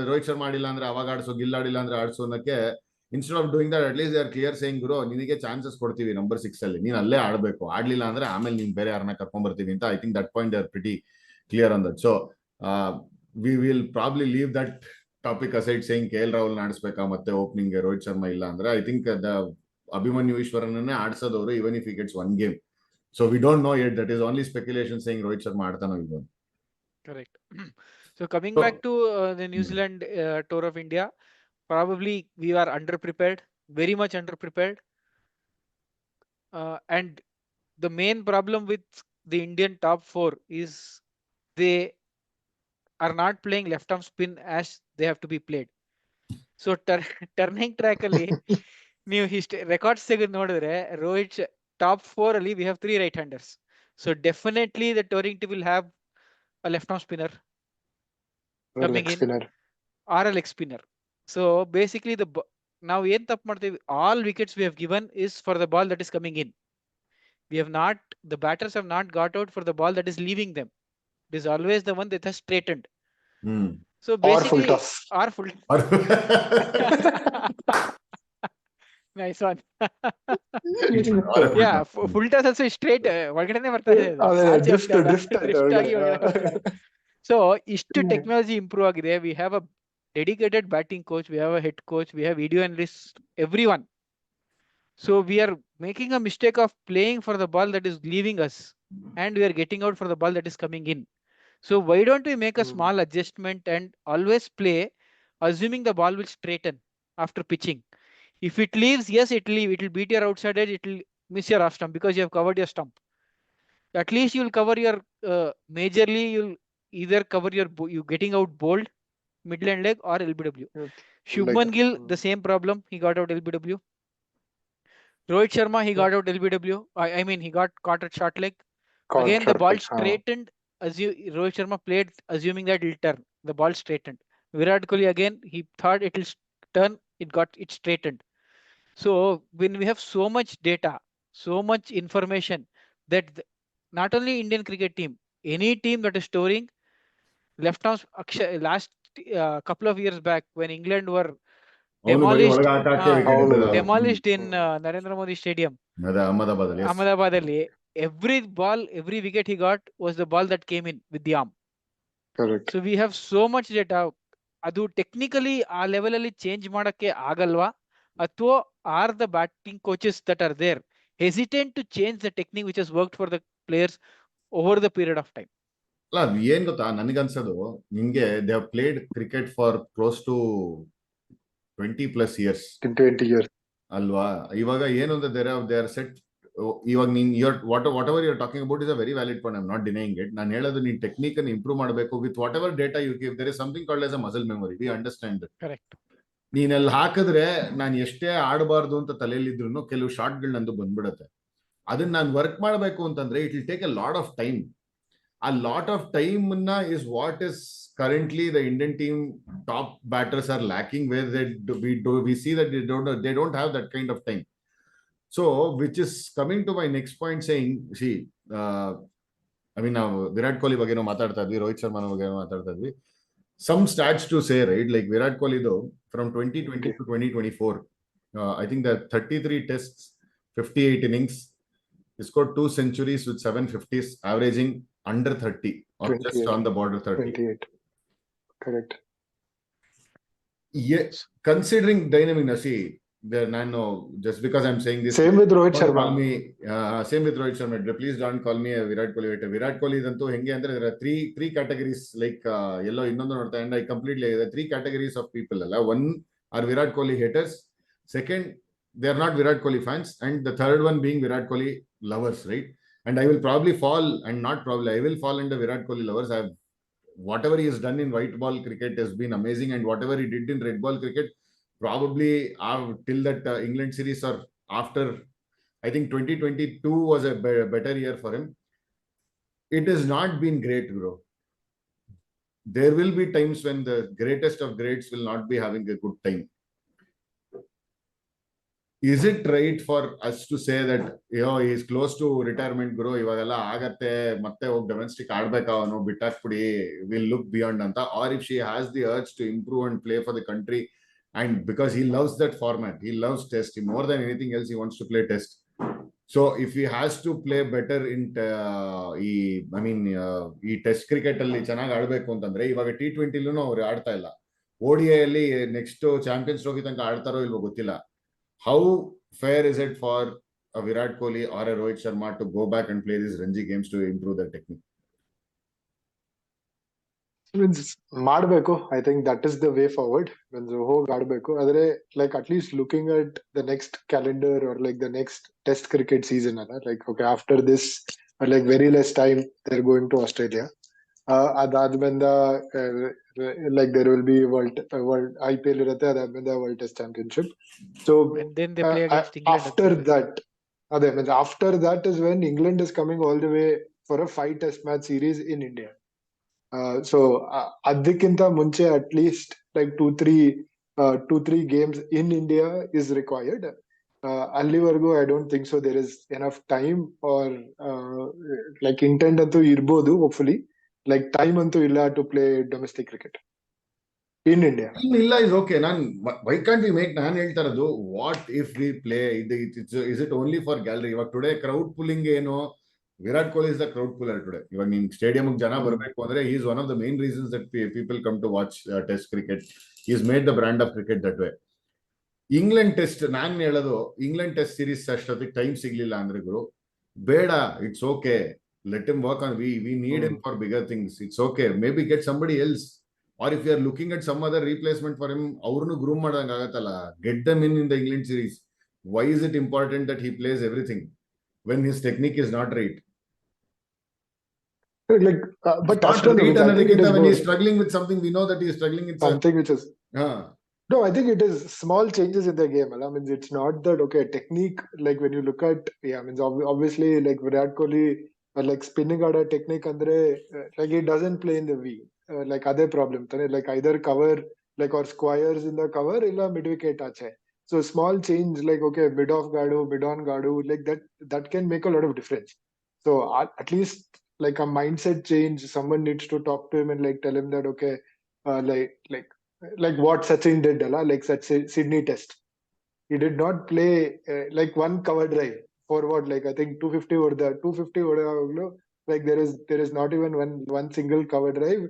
Speaker 1: ರೋಹಿತ್ ಶರ್ಮಾ ಆಡಿಲ್ಲ ಅಂದ್ರೆ ಅವಾಗ ಆಡ್ಸೋ, ಗಿಲ್ ಆಡಿಲ್ಲ ಅಂದ್ರೆ ಆಡ್ಸೋ ಅನ್ನಕ್ಕೆ instead of doing that at least they are clear saying ಗುರು ನಿನಗೆ ಚಾನ್ಸಸ್ ಕೊಡ್ತೀವಿ ನಂಬರ್ 6 ಅಲ್ಲಿ, ನೀನ್ ಅಲ್ಲೇ ಆಡ್ಬೇಕು, ಆಡ್ಲಿಲ್ಲ ಅಂದ್ರೆ ಆಮೇಲೆ ನೀನ್ ಬೇರೆ ಯಾರನ್ನ ಕರ್ಕೊಂಡ್ ಬರ್ತೀವಿ ಅಂತ. I think that point they are pretty clear on that. So we will probably leave that topic aside saying KL Rahul ಆಡಿಸ್ಬೇಕಾ ಮತ್ತೆ ಓಪನಿಂಗ್ ರೋಹಿತ್ ಶರ್ಮಾ ಇಲ್ಲ ಅಂದ್ರೆ. ಐ ಥಿಂಕ್ ದ ಅಭಿಮನ್ಯು ಈಶ್ವರನ್ನೇ ಆಡ್ಸೋದವರು even if he gets one game. So we don't know yet. That is only speculation saying Rohit Sharma ಆಡ್ತಾನೋ ಇಲ್ವೋ.
Speaker 3: Correct. So coming back to the New Zealand tour of India, probably we are underprepared, very much underprepared. And the main problem with the Indian top 4 is they are not playing left arm spin as they have to be played. So turning track ಅಲ್ಲಿ ನೀವು records ತೆಗೆದು ನೋಡಿದ್ರೆ Rohit top 4 ಅಲ್ಲಿ we have 3 right handers. So definitely the touring team will have a left arm spinner coming in or a leg spinner. So basically now ಏನ್ ತಪ್ಪು ಮಾಡ್ತೀವಿ, all wickets we have given is for the ball that is coming in. The batters have not got out for the ball that is leaving them. It is always the one that has straightened. So basically or full nice one. Yeah, full toss also straight ಒಳಗಡೆನೆ ಬರ್ತಾ ಇದೆ. So ಇಷ್ಟು technology improve ಆಗಿದೆ. We have a dedicated batting coach, we have a head coach, we have video analysts, everyone. So we are making a mistake of playing for the ball that is leaving us and we are getting out for the ball that is coming in. So why don't we make a small adjustment and always play assuming the ball will straighten after pitching. If it leaves, yes, it will beat your outside edge, it will miss your off stump because you have covered your stump. At least you will cover your majorly, you'll either cover your you getting out bowled mid-land leg or LBW.
Speaker 2: Like,
Speaker 3: Shubman Gill, the same problem. He got out LBW. Rohit Sharma, he got out LBW. I mean, he got caught at short leg. Again, the ball straightened. Rohit Sharma played assuming that it'll turn. The ball straightened. Virat Kohli, again, he thought it'll turn. It straightened. So when we have so much data, so much information, that not only Indian cricket team, any team that is storing left arms, last couple of years back when England were demolished, demolished in Narendra Modi Stadium, Ahmedabad ಅಲ್ಲಿ, every ball, every wicket he got was the ball that came in with the arm.
Speaker 2: Correct.
Speaker 3: So we have so much data. ಅದು technically ಆ level ಅಲ್ಲಿ change ಮಾಡಕ್ಕೆ ಆಗಲ್ವಾ, ಅಥವಾ are the batting coaches that are there hesitant to change the technique which has worked for the players over the period of time?
Speaker 1: ಅಲ್ಲ, ಏನ್ ಗೊತ್ತಾ, ನನಗನ್ಸೋದು, ನಿಮ್ಗೆ they have played cricket for close to 20+ years.
Speaker 2: 20 years
Speaker 1: ಅಲ್ವಾ? ಇವಾಗ ಏನು ಅಂದ್ರೆ they are set. ಇವಾಗ ನೀನ್ whatever you're talking about is a very valid point. I am not denying it. ನಾನು ಹೇಳೋದು, ನೀನ್ ಟೆಕ್ನಿಕ್ ಅನ್ನು ಇಂಪ್ರೂವ್ ಮಾಡಬೇಕು with whatever data you give. There is something called as a muscle memory. We understand.
Speaker 3: Correct.
Speaker 1: ನೀನ್ ಅಲ್ಲಿ ಹಾಕಿದ್ರೆ ನಾನು ಎಷ್ಟೇ ಆಡಬಾರ್ದು ಅಂತ ತಲೆಯಲ್ಲಿದ್ರು ಕೆಲವು ಶಾರ್ಟ್ಗಳು ನಂದು ಬಂದ್ಬಿಡುತ್ತೆ. ಅದನ್ನ ನಾನು ವರ್ಕ್ ಮಾಡಬೇಕು ಅಂತಂದ್ರೆ it will take a lot of time. ಆ lot of time is what is currently the Indian team top batters are lacking, where we see that they don't have that kind of time. So which is coming to my next point, saying, see, I mean, now Virat Kohli ಬಗ್ಗೆ ನಾವು ಮಾತಾಡ್ತಾ ಇದ್ವಿ, ರೋಹಿತ್ ಶರ್ಮಾ ಬಗ್ಗೆ ಮಾತಾಡ್ತಾ ಇದ್ವಿ. Some stats to say, right? Like Virat Kohli though, from 2020 to 2024, I think that 33 tests, 58 innings, he scored 2 centuries with 750s, averaging under 30 or 28, just on the border 30.
Speaker 2: 28. Correct.
Speaker 1: Yeah, considering dynamic, see, no, just because I'm saying this.
Speaker 2: Same with Rohit Sharma.
Speaker 1: Call me, same with Rohit Sharma. Please don't call me a Virat Kohli hater. Virat Kohli idantu henge andre there are three categories, like yellow innondu nodta, and I completely, there are 3 categories of people. One are Virat Kohli haters. Second, they are not Virat Kohli fans, and the third one being Virat Kohli lovers, right? And I will probably fall, and not probably, I will fall into Virat Kohli lovers. Whatever he has done in white ball cricket has been amazing, and whatever he did in red ball cricket, probably till that England series or after, I think 2022 was a better year for him. It has not been great, bro. There will be times when the greatest of greats will not be having a good time. Is it right for us to say that, he is close to retirement, guru, ivagella agate, matte hog domestic aadbeka avanu, bittaakbidi, will look beyond anta? Or if she has the urge to improve and play for the country, and because he loves that format, he loves test, more than anything else he wants to play test. So if he has to play better in test cricket alli ಚೆನ್ನಾಗಿ ಆಡಬೇಕು ಅಂತಂದ್ರೆ, ಇವಾಗ T20 ಲೂ ಅವರು ಆಡ್ತಾ ಇಲ್ಲ, ODI ಅಲ್ಲಿ next champions trophy ತನಕ ಆಡ್ತಾರೋ ಇಲ್ವೋ ಗೊತ್ತಿಲ್ಲ. How fair is it for a Virat Kohli or a Rohit Sharma to go back and play these Ranji games to improve their technique?
Speaker 2: ಮಾಡಬೇಕು. I think that is the way forward. ಹೋಗಿ ಆಡಬೇಕು. ಆದ್ರೆ like at least looking at the next calendar or like the next test cricket season, like okay, after this like very less time they're going to Australia. ಅದಾದ್ಮೇಲೆ like there will be world IPL ಇರುತ್ತೆ, ಅದಾದ್ಮೇಲೆ World Test Championship. So
Speaker 3: and then they play against England
Speaker 2: after that is when England is coming all the way for a 5 test match series in India. So ಅದಕ್ಕಿಂತ ಮುಂಚೆ at least like 2-3 games in India is required. ಅಲ್ಲಿವರೆಗೂ I don't think so there is enough time or like intent ಅಂತೂ ಇರ್ಬೋದು, hopefully. Like time ಅಂತೂ ಇಲ್ಲ to play domestic cricket in India.
Speaker 1: ಇಲ್ಲ is okay. Why can't we make, ನಾನು ಹೇಳ್ತಾ ಇರೋದು, what if we play, is it only for gallery? ಇವಾಗ today crowd pulling ಏನು, Virat Kohli is the crowd puller today. ಇವಾಗ ನೀನ್ stadium ಜನ ಬರಬೇಕು ಅಂದ್ರೆ he is one of the main reasons that people come to watch test cricket. He has made the brand of cricket that way. England test, ನಾನು ಹೇಳೋದು, England test series ಅಷ್ಟೊತ್ತಿಗೆ time ಸಿಗ್ಲಿಲ್ಲ ಅಂದ್ರೆ ಗುರು, ಬೇಡ, it's okay, let him work on, we need him for bigger things. It's okay, maybe get somebody else, or if you are looking at some other replacement for him, ಅವ್ರನ್ನು groom ಮಾಡಂಗ ಆಗತ್ತಲ್ಲ, get them in the England series. Why is it important that he plays everything when his technique is not right?
Speaker 2: like but
Speaker 1: It's not
Speaker 2: ಅಷ್ಟೊಂದು
Speaker 1: great
Speaker 2: I think it
Speaker 1: ಅನ್ನೋದಕ್ಕಿಂತ
Speaker 2: is
Speaker 1: when
Speaker 2: more
Speaker 1: he's struggling with something, we know that he is struggling with
Speaker 2: something which is
Speaker 1: huh.
Speaker 2: no, I think it is small changes in the game. I mean, it's not that okay technique. Like when you look at I mean, obviously like Virat Kohli like spinning out a technique andre like he doesn't play in the V. Like other problem, like either cover like or squares in the cover illa mid wicket ache. So small change like okay mid off Gadu, mid on Gadu, like that can make a lot of difference. So at least like a mindset change, someone needs to talk to him and like tell him that okay, like what Sachin did, like such Sydney Test. He did not play like one cover drive forward. Like I think 250 or the 250 or like there is not even one single cover drive,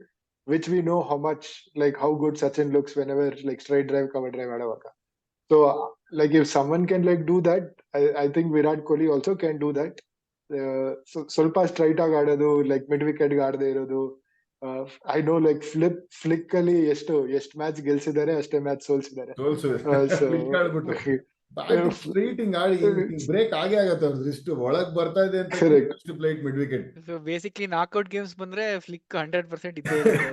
Speaker 2: which we know how much like how good Sachin looks whenever like straight drive cover drive adavaka. So like if someone can like do that, I think Virat Kohli also can do that. So ಸ್ವಲ್ಪ straight ಆಗಿ ಆಡೋದು like mid wicket ಆಡದೆ ಇರೋದು. I know like flick ಅಲ್ಲಿ ಎಷ್ಟು match ಗೆಲ್ಸಿದ್ದಾರೆ ಅಷ್ಟೇ match ಸೋಲ್ಸಿದ್ದಾರೆ.
Speaker 1: Batting ಸ್ಟ್ರೈಟಿಂಗ್ ಆಡಿ break ಆಗೇ ಆಗತ್ತೆ ಅವ್ರದ್ದು ಇಷ್ಟು ಒಳಗ್ ಬರ್ತಾ ಇದೆ ಅಂತ plate mid wicket.
Speaker 3: So basically knockout games ಬಂದ್ರೆ ಫ್ಲಿಕ್ 100% ಇದ್ದೇ ಇರುತ್ತೆ.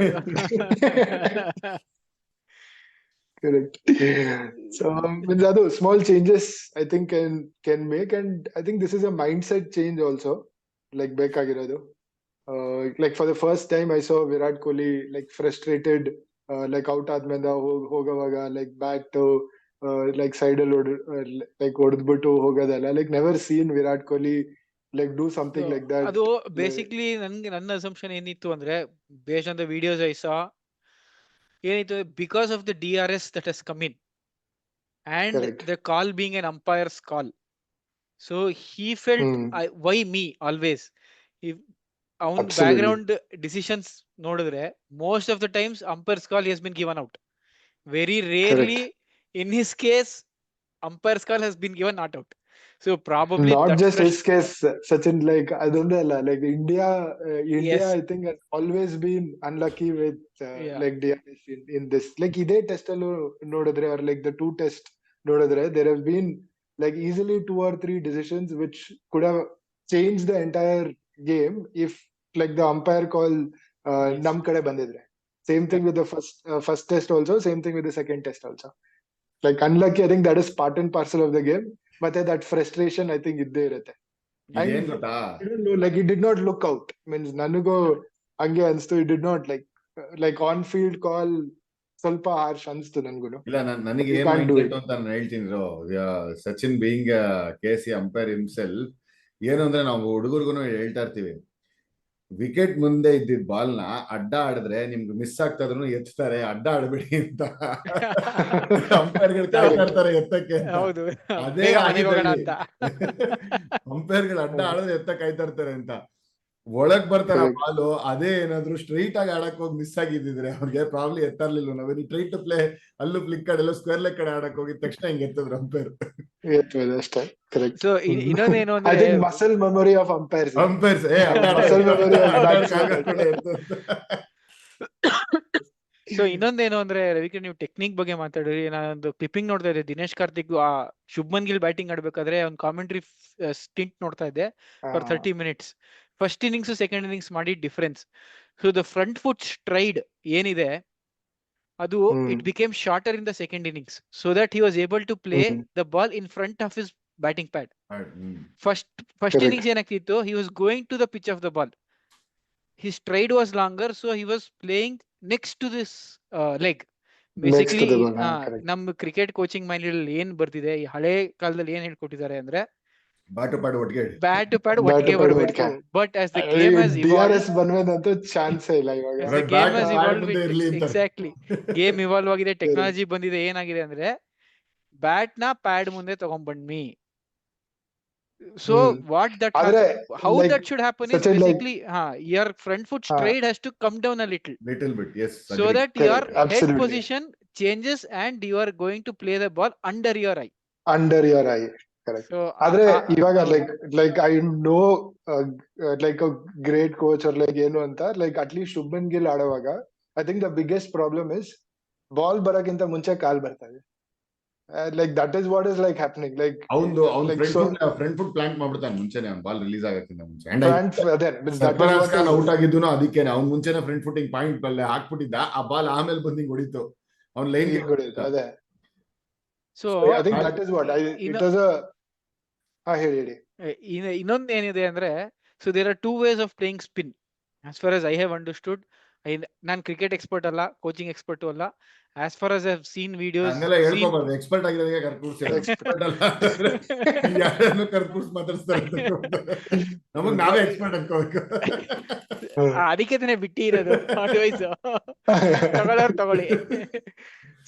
Speaker 2: Correct. So means adu small changes I think can make, and I think this is a mindset change also like ಬೇಕಾಗಿರೋದು. Like for the first time I saw Virat Kohli like frustrated like out ಆದ್ಮೇಲೆ ಹೋಗೋವಾಗ like bat like side ಅಲ್ಲಿ like ಹೊಡೆದ್ಬಿಟ್ಟು ಹೋಗೋದಲ್ಲ, like never seen Virat Kohli like do something like that.
Speaker 3: ಅದು basically ನನ್ನ assumption ಏನಿತ್ತು ಅಂದ್ರೆ based on the videos I saw ಏನಿತ್ತು, because of the DRS that has come in and
Speaker 2: Correct.
Speaker 3: the call being an umpire's call, so he felt why me always. If ಅವನ್ back ground decisions ನೋಡಿದ್ರೆ most of the times umpires call has been given out. Very rarely in his case umpire's call has been given not out. So probably
Speaker 2: not just his case, Sachin, like adonde alla like India
Speaker 3: Yes.
Speaker 2: I think has always been unlucky with like DRS in this. Like ide test allu nodidre or like the two test nodidre, there have been like easily 2 or 3 decisions which could have changed the entire game if like the umpire call nam kade bandidre. Same thing with the first test also, same thing with the second test also. Like unlucky, I think that is part and parcel of the game. ಮತ್ತೆ that frustration I think ಇದ್ದೇ ಇರುತ್ತೆ. I don't know, like it did not look out. Means ನನಗೂ ಹಂಗೆ ಅನ್ಸ್ತು, it did not like on field call ಸ್ವಲ್ಪ harsh ಅನ್ಸ್ತು ನನಗೂ.
Speaker 1: ಇಲ್ಲ ನನಗೆ ಏನ್ ಮೈಂಡ್ ಅಂತ ನಾನು ಹೇಳ್ತೀನಿ. Sachin being KC umpire himself ಏನು ಅಂದ್ರೆ ನಾವು ಹುಡುಗರಿಗೂ ಹೇಳ್ತಾ ಇರ್ತೀವಿ, ವಿಕೆಟ್ ಮುಂದೆ ಇದ್ದಿದ್ ಬಾಲ್ ನ ಅಡ್ಡ ಆಡಿದ್ರೆ ನಿಮ್ಗೆ ಮಿಸ್ ಆಗ್ತಾ ಇದ್ರು ಎತ್ತಾರೆ, ಅಡ್ಡ ಆಡ್ಬೇಡಿ ಅಂತ ಅಂಪೈರ್ಗಳು ಕಾಯ್ತಾ ಇರ್ತಾರೆ ಎತ್ತಕ್ಕೆ. ಅದೇ ಅಂಪೈರ್ಗಳು ಅಡ್ಡ ಆಡಿದ್ರೆ ಎತ್ತ ಕಾಯ್ತಾ ಇರ್ತಾರೆ ಅಂತ. ಒಳಗ್ ಬರ್ತಾರ ಬಾಲು, ಅದೇ ಏನಾದ್ರು ಸ್ಟ್ರೈಟ್ ಆಗಿ ಆಡಕ್ ಹೋಗಿ ಮಿಸ್ ಆಗಿದ್ದಿದ್ರೆ ಅವ್ರಿಗೆ ಪ್ರಾಬ್ಲಿ ಎತ್ತರ್ಲಿಲ್ಲ. ನಾವೇನು ಟ್ರೈ ಟು ಪ್ಲೇ ಅಲ್ಲೂ ಫ್ಲಿಕ್ ಕಡೆ ಎಲ್ಲ ಸ್ಕ್ವೇರ್ ಲೆಗ್ ಕಡೆ ಆಡಕ್ ಹೋಗಿದ ತಕ್ಷಣ ಹಿಂಗೆ ಎತ್ತಿದ್ರು ಅಂಪೈರ್.
Speaker 2: ಅಷ್ಟೇ ಕರೆಕ್ಟ್.
Speaker 3: ಸೊ ಇನ್ನೊಂದೇನು
Speaker 2: I think muscle memory of umpires.
Speaker 3: So ಇನ್ನೊಂದೇನು ಅಂದ್ರೆ ರವಿಕಿರಣ್, ನೀವು ಟೆಕ್ನಿಕ್ ಬಗ್ಗೆ ಮಾತಾಡಿದ್ರಿ. ನಾನೊಂದು ಕ್ಲಿಪ್ಪಿಂಗ್ ನೋಡ್ತಾ ಇದ್ದೆ, ದಿನೇಶ್ ಕಾರ್ತಿಕ್ ಶುಭ್ಮನ್ ಗಿಲ್ ಬ್ಯಾಟಿಂಗ್ ಆಡ್ಬೇಕಾದ್ರೆ ಅವ್ನ ಕಾಮೆಂಟ್ರಿ ಸ್ಟಿಂಟ್ ನೋಡ್ತಾ ಇದ್ದೆ for 30 minutes. First innings second innings ಮಾಡಿ difference. So the front foot stride ಏನಿದೆ ಅದು it became shorter in the second innings, so that he was able to play the ball in front of his batting pad. First innings ಏನಾಗ್ತಿತ್ತು, he was going to the pitch of the ball, his stride was longer, so he was playing next to this leg. Basically ನಮ್ಮ cricket coaching mind ಏನ್ ಬರ್ತಿದೆ, ಈ ಹಳೆ ಕಾಲದಲ್ಲಿ ಏನ್ ಹೇಳ್ಕೊಟ್ಟಿದ್ದಾರೆ ಅಂದ್ರೆ ಬ್ಯಾಟ್ ಟು ಪ್ಯಾಡ್ ಒಟ್ಟಿಗೆ ಬರಬೇಕು. But as the game has evolved,
Speaker 2: ಬಂದ್ಮೇದಂತೂ ಚಾನ್ಸೇ ಇಲ್ಲ ಇವಾಗ.
Speaker 3: as the game has evolved, exactly game evolve ಆಗಿದೆ, ಟೆಕ್ನಾಲಜಿ ಬಂದಿದೆ. ಏನಾಗಿದೆ ಅಂದ್ರೆ ಬ್ಯಾಟ್ ನ ಪ್ಯಾಡ್ ಮುಂದೆ ತಗೊಂಡ್ಬಂದ್ವಿ. So what that how like, that should happen is basically your front foot stride has to come down a little
Speaker 1: bit, yes,
Speaker 3: so
Speaker 1: agree.
Speaker 3: that your head position changes and you are going to play the ball under your eye.
Speaker 2: Correct. So adre ivaga like I know like a great coach or like ಏನು ಅಂತ like at least Shubman Gill ಆಡುವಾಗ I think the biggest problem is ball ಬರಕ್ಕಿಂತ ಮುಂಚೆ ಕಾಲ್ ಬರ್ತದೆ. like that is what is like happening. Like
Speaker 1: ಅವ್ನ್
Speaker 2: like so
Speaker 1: front foot plant ಮಾಡ್ಬಿಡ್ತಾನೆ ಮುಂಚೆನೆ, ಅವ್ನ್ ball release ಆಗಕ್ಕಿಂತ ಮುಂಚೆ. And
Speaker 2: then that is
Speaker 1: Sarfaraz
Speaker 2: what
Speaker 1: Khan
Speaker 2: is
Speaker 1: out ಆಗಿದ್ದು ಅದಕ್ಕೇನೆ. ಅವ್ನ್ ಮುಂಚೆನೆ ಫ್ರಂಟ್ ಫುಟಿಂಗ್ ಪಾಯಿಂಟ್ ಬಲ್ಲೆ ಹಾಕ್ಬಿಟ್ಟಿದ್ದ, ಆ ಬಾಲ್ ಆಮೇಲೆ ಬಂದು ಹಿಂಗ್ ಹೊಡಿತು, ಅವ್ನ್ ಲೈನ್ ಗೆ
Speaker 2: good. ಅದೇ.
Speaker 3: So
Speaker 2: I think that is what it was a ಹೇಳಿ.
Speaker 3: ಇನ್ನೊಂದು ಏನಿದೆ ಅಂದ್ರೆ, so there are 2 ways of playing spin as far as I have understood. ನಾನು ಕ್ರಿಕೆಟ್ ಎಕ್ಸ್ಪರ್ಟ್ ಅಲ್ಲ, ಕೋಚಿಂಗ್ ಎಕ್ಸ್ಪರ್ಟ್ ಅಲ್ಲ. as far as I have seen videos,
Speaker 1: ಹಂಗೆಲ್ಲ ಹೇಳ್ಕೋಬಾರ್ದು. Expert ಆಗಿರೋದೇ ಕರ್ಕೂರ್ಸಿರೋದು, expert ಅಲ್ಲ ಯಾರನ್ನು ಕರ್ಕೂರ್ಸ್ ಮಾತಾಡ್ಸ್ತಾರೆ ನಮಗ್ ನಾವೇ ಎಕ್ಸ್ಪರ್ಟ್ ಅನ್ಕೋಬೇಕು.
Speaker 3: ಅದಕ್ಕೆ ತಾನೇ ಬಿಟ್ಟಿ ಇರೋದು ಅಡ್ವೈಸ್ ತಗೊಳ್ಳೋರು ತಗೊಳ್ಳಿ.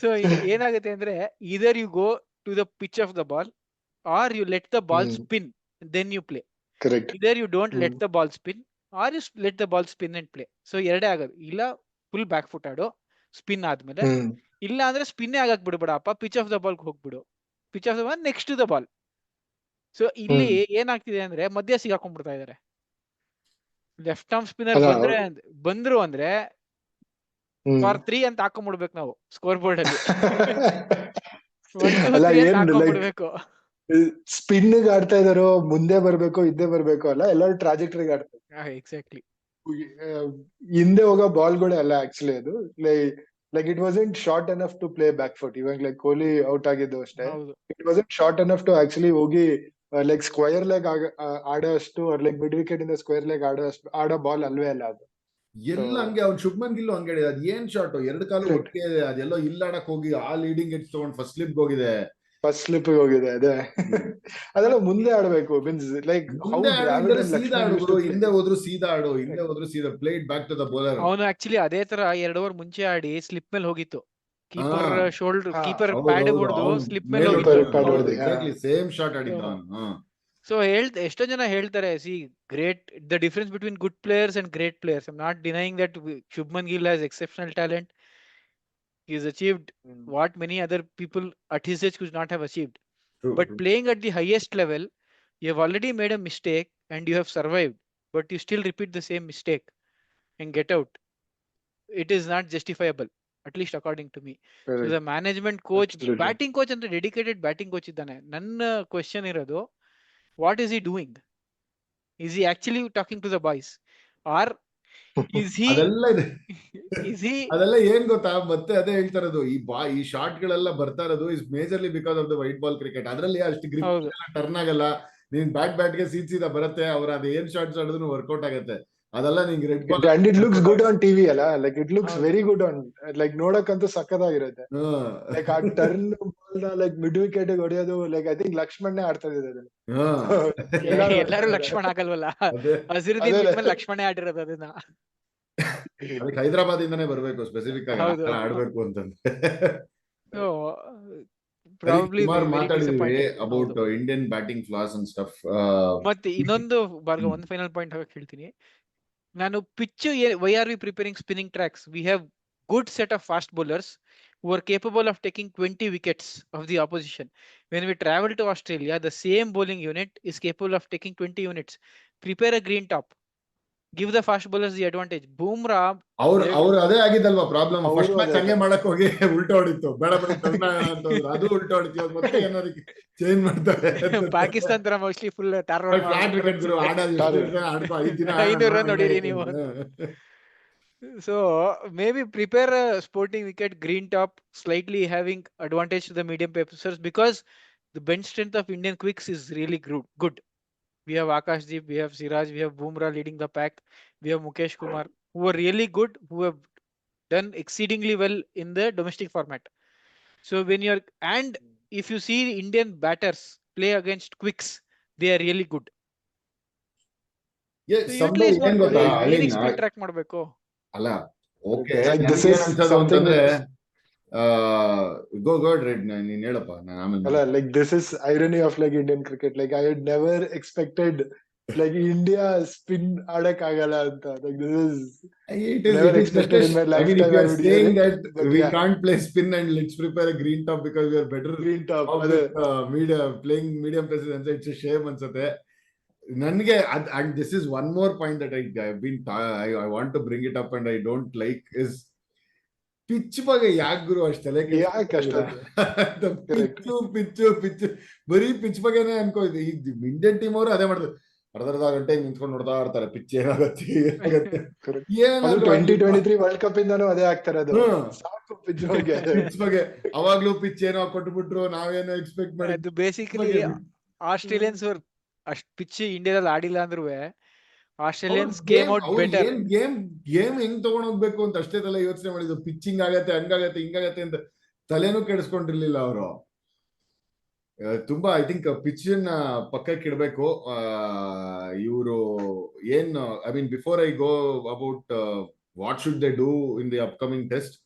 Speaker 3: ಸೊ ಏನಾಗುತ್ತೆ ಅಂದ್ರೆ, either you go to the pitch of the ball or you let the ball spin, then you play.
Speaker 2: Correct.
Speaker 3: Either you don't let the ball spin or you let the ball spin and play. So ಎರಡೇ ಆಗೋದು. ಇಲ್ಲ full back foot ಆಡು spin ಆದ್ಮೇಲೆ, ಇಲ್ಲ ಅಂದ್ರೆ spin ಆಗಕ್ ಬಿಡ್ಬೇಡಪ್ಪ, pitch of the ball ಹೋಗ್ಬಿಡು. Pitch of the ball next to the ball. So ಇಲ್ಲಿ ಏನಾಗ್ತಿದೆ ಅಂದ್ರೆ, ಮಧ್ಯ ಸಿಗಾಕೊಂಡ್ಬಿಡ್ತಾ ಇದಾರೆ. ಲೆಫ್ಟ್ ಆರ್ಮ್ ಸ್ಪಿನ್ನರ್ ಬಂದ್ರು ಅಂದ್ರೆ ಫಾರ್ 3 ಅಂತ ಹಾಕೊಂಡ್ಬಿಡ್ಬೇಕು ನಾವು ಸ್ಕೋರ್ ಬೋರ್ಡ್ ಅಲ್ಲಿ. 1 2 3 ಅಂತ ಹಾಕೊಂಡ್ಬಿಡ್ಬೇಕು.
Speaker 2: ಸ್ಪಿನ್ ಆಡ್ತಾ ಇದಾರೋ, ಮುಂದೆ ಬರ್ಬೇಕು ಹಿಂದೆ ಬರ್ಬೇಕು ಅಲ್ಲ, ಎಲ್ಲರೂ ಟ್ರಾಜೆಕ್ಟರಿಗೆ ಆಡ್ತಾರೆ.
Speaker 3: ಎಕ್ಸಾಕ್ಟ್ಲಿ.
Speaker 2: ಹಿಂದೆ ಹೋಗೋ ಬಾಲ್ಗಳೇ ಅಲ್ಲ ಆಕ್ಚುಲಿ ಅದು. Like it wasn't short enough to play back foot. ಇವಾಗ ಲೈಕ್ ಕೊಹ್ಲಿ ಔಟ್ ಆಗಿದ್ದು ಅಷ್ಟೇ. It wasn't short enough to actually ಹೋಗಿ ಲೈಕ್ ಸ್ಕ್ವಯರ್ ಲೆಗ್ ಆಡೋ ಅಷ್ಟು, ಲೈಕ್ ಮಿಡ್ ವಿಕೆಟ್ ಇಂದ ಸ್ಕ್ವೇರ್ ಲೆಗ್ ಆಡೋ ಬಾಲ್ ಅಲ್ವೇ ಅಲ್ಲ ಅದು.
Speaker 1: ಎಲ್ಲ ಹಂಗೆ. ಅವ್ನು ಶುಭ್ಮನ್ ಗಿಲ್ಲು ಹಂಗೆ ಹೇಳಿದ, ಅದ್ ಏನ್ ಶಾಟ್, 2 ಕಾಲು ಒಟ್ಟಿಗೆ ಇದೆ, ಅದೆಲ್ಲೋ ಇಲ್ಲಾಡಕ್ ಹೋಗಿ ಆ ಲೀಡಿಂಗ್ ಎಡ್ಜ್ ತಗೊಂಡ್ ಫಸ್ಟ್ ಸ್ಲಿಪ್ ಹೋಗಿದೆ.
Speaker 2: ಅದೇ ಅದೆಲ್ಲ ಮುಂದೆ ಆಡ್ಬೇಕು. ಲೈಕ್
Speaker 1: ಸೀದಾ ಆಡು, ಹಿಂದೆ ಹೋದ್ರು ಸೀದಾ ಆಡು, ಹಿಂದೆ ಹೋದ್ರು ಸೀದಾ played back to the bowler.
Speaker 3: ಅವನು ಆಕ್ಚುಲಿ ಅದೇ ತರ 2 ಓವರ್ ಮುಂಚೆ ಆಡಿ ಸ್ಲಿಪ್ ಮೇಲೆ ಹೋಗಿತ್ತು. ಕೀಪರ್ ಶೋಲ್ಡರ್, ಕೀಪರ್ ಪ್ಯಾಡ್ ಹೊಡೆದು ಸ್ಲಿಪ್ ಮೇಲೆ ಹೋಗಿತ್ತು.
Speaker 1: ಎಕ್ಸಾಕ್ಟ್ಲಿ ಸೇಮ್ ಶಾಟ್ ಆಡಿದ್ದ ಅವನು.
Speaker 3: ಸೊ ಎಷ್ಟೋ ಜನ ಹೇಳ್ತಾರೆ, C great, the difference between good players and great players. I am not denying that Shubman Gill has exceptional talent. He has achieved what many other people at his age could not have achieved. But playing at the highest level, you have already made a mistake and you have survived, but you still repeat the same mistake and get out. It is not justifiable, at least according to me. So the management coach, batting coach and the dedicated batting coach iddane. Nanna question irodu, what is he doing? Is he actually talking to the boys, or is he
Speaker 1: ಅದೆಲ್ಲ ಏನ್ ಗೊತ್ತಾ, ಮತ್ತೆ ಅದೇ ಹೇಳ್ತಾ ಇರೋದು, ಈ shot ಗಳೆಲ್ಲ ಬರ್ತಾ ಇರೋದು is majorly because of the white ball cricket. ಅದ್ರಲ್ಲಿ ಅಷ್ಟು ಗ್ರಿಪ್ ಟರ್ನ್ ಆಗಲ್ಲ. ನೀನ್ ಬ್ಯಾಟ್ ಗೆ ಸೀದಾ ಬರುತ್ತೆ, ಅವ್ರ ಅದ್ ಏನ್ ಶಾಟ್ಸ್ ಆಡಿದ್ರು ವರ್ಕೌಟ್ ಆಗತ್ತೆ. ಅದೆಲ್ಲ ನಿಂಗೆ red ball
Speaker 2: and it looks good on TV ಅಲ್ಲ. Like it looks very good on, like ನೋಡಕ್ಕಂತೂ ಸಕ್ಕತ್ತಾಗಿರುತ್ತೆ. ಲೈಕ್ ಆ ಟರ್ನ್ ಬಾಲ್ ನ ಲೈಕ್ ಮಿಡ್ ವಿಕೆಟ್ ಹೊಡೆಯೋದು, ಲೈಕ್ ಐ ಥಿಂಕ್ ಲಕ್ಷ್ಮಣ್ ಆಡ್ತಾ ಇದ್ದಾರೆ.
Speaker 3: ಎಲ್ಲರೂ ಲಕ್ಷ್ಮಣ್ ಆಗಲ್ವಲ್ಲ, ಅಜರುದ್ದೀನ್ ಬಿಟ್ಮೇಲೆ ಲಕ್ಷ್ಮಣ್ ಆಡಿರೋದು ಅದನ್ನ.
Speaker 1: ಅದಕ್ಕೆ ಹೈದರಾಬಾದ್ ಇಂದಾನೆ ಬರ್ಬೇಕು ಸ್ಪೆಸಿಫಿಕ್ ಆಗಿ ಆಡ್ಬೇಕು ಅಂತಂದ್ರೆ. ಮಾತಾಡಿದ್ವಿ about Indian batting flaws and stuff.
Speaker 3: ಮತ್ತೆ ಇನ್ನೊಂದು ಒಂದು ಫೈನಲ್ ಪಾಯಿಂಟ್ ಹೇಳ್ತೀನಿ ನಾನು. Pitch why are we preparing spinning tracks? We have good set of fast bowlers who are capable of taking 20 wickets of the opposition. When we travel to Australia, the same bowling unit is capable of taking 20 units. Prepare a green top. Give the fast bowlers the advantage. Bumrah
Speaker 1: ಅವ್ರು ಅದೇ ಆಗಿದ್ದಲ್ವಾ problem. First match ಹಂಗೆ ಮಾಡಕ್ ಹೋಗಿ ಉಲ್ಟಾ ಹೊಡಿತು, ಬೇಡ ಅದು ಉಲ್ಟಾ ಹೊಡಿತು. ಮತ್ತೆ ಏನಾದ್ರು ಚೇಂಜ್ ಮಾಡ್ತಾರೆ.
Speaker 3: ಪಾಕಿಸ್ತಾನ ತರ ಮೋಸ್ಟ್ಲಿ ಫುಲ್
Speaker 1: ಫ್ಲಾಟ್ ವಿಕೆಟ್ ಆಡ್ಕೊ
Speaker 3: 500 ರನ್ ಹೊಡೀರಿ ನೀವು. So maybe prepare a sporting wicket, green top, slightly having advantage to the medium pacers, because the bench strength of Indian quicks is really good. We have Akashdeep, we have Siraj, we have Bumrah leading the pack, we have Mukesh Kumar, who are really good, who have done exceedingly well in the domestic format. So when you're, and if you see Indian batters play against quicks, they are really good. Split track ಮಾಡಬೇಕು
Speaker 1: ಅಲ್ಲ. Okay, ಅಂತಂದ್ರೆ go red, ನೀನ್ ಹೇಳಪ್ಪ, ನಾನು ಆಮೇಲೆ.
Speaker 2: ಅಲ್ಲ, like this is irony of like Indian cricket. Like I had never expected like India spin ಆಡಕ್ ಆಗಲ್ಲ ಅಂತ. Like this is never expected in my lifetime.
Speaker 1: I mean, saying that we can't play spin and let's prepare a green top because we are better
Speaker 2: green top
Speaker 1: playing medium paces and it's a shame ಅನ್ಸುತ್ತೆ ನನಗೆ. and this is one more point that I want to bring it up and I don't like is pitch ಬಗ್ಗೆ ಯಾಕೆ ಗುರು ಅಷ್ಟೆಲ್ಲ
Speaker 2: ಯಾಕೆ ಅಷ್ಟೊಂದು? Correct.
Speaker 1: Pitch ಬರೀ pitch ಬಗ್ಗೆನೇ ಅನ್ಕೋಯ್ತು. ಈ ಇಂಡಿಯನ್ ಟೀಮ್ ಅವರು ಅದೇ ಮಾಡಿದ್ರು, ಅರ್ಧ ಗಂಟೆ ನಿಂತ್ಕೊಂಡು ನೋಡ್ತಾ ಇರ್ತಾರೆ ಪಿಚ್ ಏನಾಗತ್ತೆ ಏನಾಗತ್ತೆ.
Speaker 2: Correct. ಅದು
Speaker 1: ಏನಾದ್ರು
Speaker 2: 2023 ವರ್ಲ್ಡ್ ಕಪ್ ಇಂದಾನು ಅದೇ ಆಗ್ತಾರೆ ಅದು. ಸಾಕು pitch ಬಗ್ಗೆ.
Speaker 1: ಪಿಚ್ ಬಗ್ಗೆ ಅವಾಗ್ಲೂ ಪಿಚ್ ಏನೋ ಕೊಟ್ಬಿಟ್ರು, ನಾವೇನೋ ಎಕ್ಸ್ಪೆಕ್ಟ್
Speaker 3: ಅದು
Speaker 1: ಮಾಡಿದ್ವಿ.
Speaker 3: ಬೇಸಿಕಲಿ ಆಸ್ಟ್ರೇಲಿಯನ್ಸ್ ಅಷ್ಟ್ ಪಿಚ್ ಇಂಡಿಯಾದಲ್ಲಿ ಆಡಿಲ್ಲ ಅಂದ್ರೂ Australians came out better.
Speaker 1: Game ಹೆಂಗ್ ತಗೊಂಡೋಗ್ಬೇಕು ಅಂತ ಅಷ್ಟೇ ತಲೆ ಯೋಚನೆ ಮಾಡಿದ್ರು. ಪಿಚ್ಚಿಂಗ್ ಆಗತ್ತೆ, ಹಂಗಾಗತ್ತೆ, ಹಿಂಗಾಗತ್ತೆ ಅಂತ ತಲೆನೂ ಕೆಡಿಸ್ಕೊಂಡಿರ್ಲಿಲ್ಲ ಅವರು. ತುಂಬಾ ಐ ಥಿಂಕ್ ಪಿಚ್ ನ ಪಕ್ಕಕ್ಕೆ ಇಡಬೇಕು ಇವರು. ಏನ್ I mean before I go about what should they do in the upcoming test,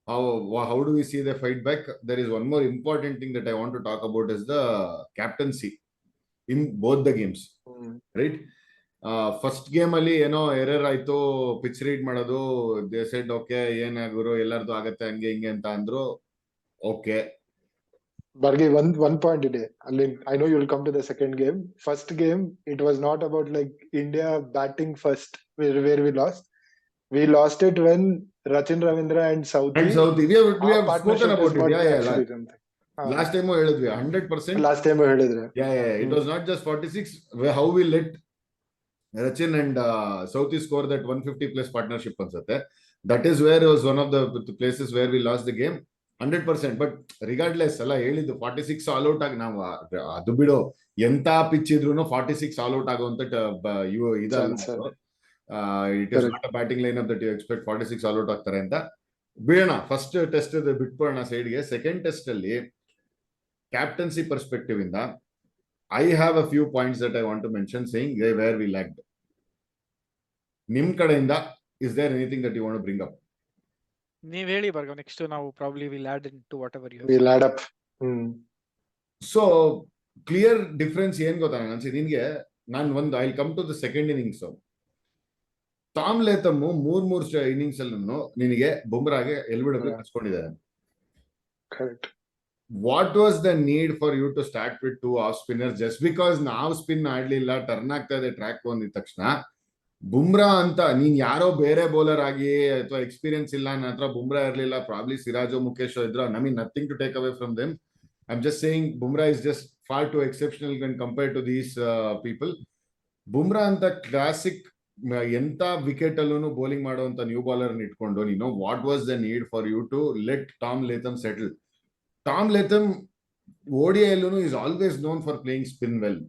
Speaker 1: how do we see the fight back? There is one more important thing that I want to talk about is the captaincy in both the games, right? First game ಅಲ್ಲಿ ಏನೋ error ಆಯ್ತು, pitch read ಮಾಡೋದು, they said okay ಏನಾಗುರು ಎಲ್ಲಾರ್ದು ಆಗತ್ತೆ ಹಂಗೆ ಹಿಂಗೆ ಅಂತ ಅಂದ್ರು. ಓಕೆ
Speaker 2: Bargi, one point ಇದೆ ಅಲ್ಲಿ. I know you'll come to the second game. First game, it was not about like India batting first where we lost. We lost it when Rachin Ravindra and Southee.
Speaker 1: We have spoken about it.
Speaker 2: Actually,
Speaker 1: last time ಹೇಳಿದ್ವಿ 100%.
Speaker 2: Last time ಹೇಳಿದ್ರೆ.
Speaker 1: It was not just 46. How we let Rachin and Southee score that 150 plus partnership ಅನ್ಸುತ್ತೆ. That is where it was one of the places where we lost the game. 100%. But regardless ಅಲ್ಲ ಹೇಳಿದ್ದು 46 all out ಆಗಿ ನಾವು ಅದು ಬಿಡು, ಎಂತ pitch ಇದ್ರು 46 all out ಆಗುವಂತ ಇದಲ್ಲ. It is not a batting line up that you expect 46 all out ಆಗ್ತಾರೆ ಅಂತ. ಬಿಡೋಣ, ಫಸ್ಟ್ ಟೆಸ್ಟ್ ಬಿಟ್ಬಿಡೋಣ ಸೈಡ್ಗೆ. ಸೆಕೆಂಡ್ ಟೆಸ್ಟ್ ಅಲ್ಲಿ ಕ್ಯಾಪ್ಟನ್ಸಿ ಪರ್ಸ್ಪೆಕ್ಟಿವ್ ಇಂದ I have a few points that I want to mention saying where we lacked. ನಿಮ್ ಕಡೆಯಿಂದ is there anything that you want to bring up?
Speaker 3: ನೀವ್ ಹೇಳಿ ಬರ್ಗ, ನೆಕ್ಸ್ಟ್ ನಾವು probably will add in to whatever you
Speaker 2: will add up.
Speaker 1: So clear difference ಏನ್ ಗೊತ್ತಾ ಅನ್ಸಿ ನಿನ್ಗೆ? ನಾನು ಒಂದು I come to the second innings. Tom Latham ಮೂರ್ ಇನ್ನಿಂಗ್ಸ್ ಅಲ್ಲಿ ನಿನಗೆ ಬುಮ್ರಾಗೆ ಎಲ್ಬಿಡಬ್ಲ್ಯೂ ಕಳ್ಸ್ಕೊಂಡಿದ್ದಾರೆ. What was the need for you to start with 2 off spinner just because ನಾವು ಸ್ಪಿನ್ ಆಡ್ಲಿಲ್ಲ, ಟರ್ನ್ ಆಗ್ತಾ ಇದೆ ಟ್ರ್ಯಾಕ್ ಬಂದಿದ ತಕ್ಷಣ ಬುಮ್ರಾ ಅಂತ ನೀನ್ ಯಾರೋ ಬೇರೆ ಬೌಲರ್ ಆಗಿ ಅಥವಾ ಎಕ್ಸ್ಪೀರಿಯನ್ಸ್ ಇಲ್ಲ, ನನ್ನ ಹತ್ರ ಬುಮ್ರಾ ಇರ್ಲಿಲ್ಲ, ಪ್ರಾಬ್ಲಿ ಸಿರಾಜೋ ಮುಖೇಶ್ ಇದ್ರ, I mean nothing to take away from them. I am just saying Bumrah is just far too exceptional when compared to these people. Bumrah ಅಂತ ಕ್ಲಾಸಿಕ್ ಎಂತ ವಿಕೆಟ್ ಅಲ್ಲೂ ಬೌಲಿಂಗ್ ಮಾಡುವಂತ ನ್ಯೂ ಬಾಲರ್ ಇಟ್ಕೊಂಡು ನೀನು what was the need for you to let Tom Latham settle? Tom Latham ODI ಅಲ್ಲೂ is always known for playing spin well.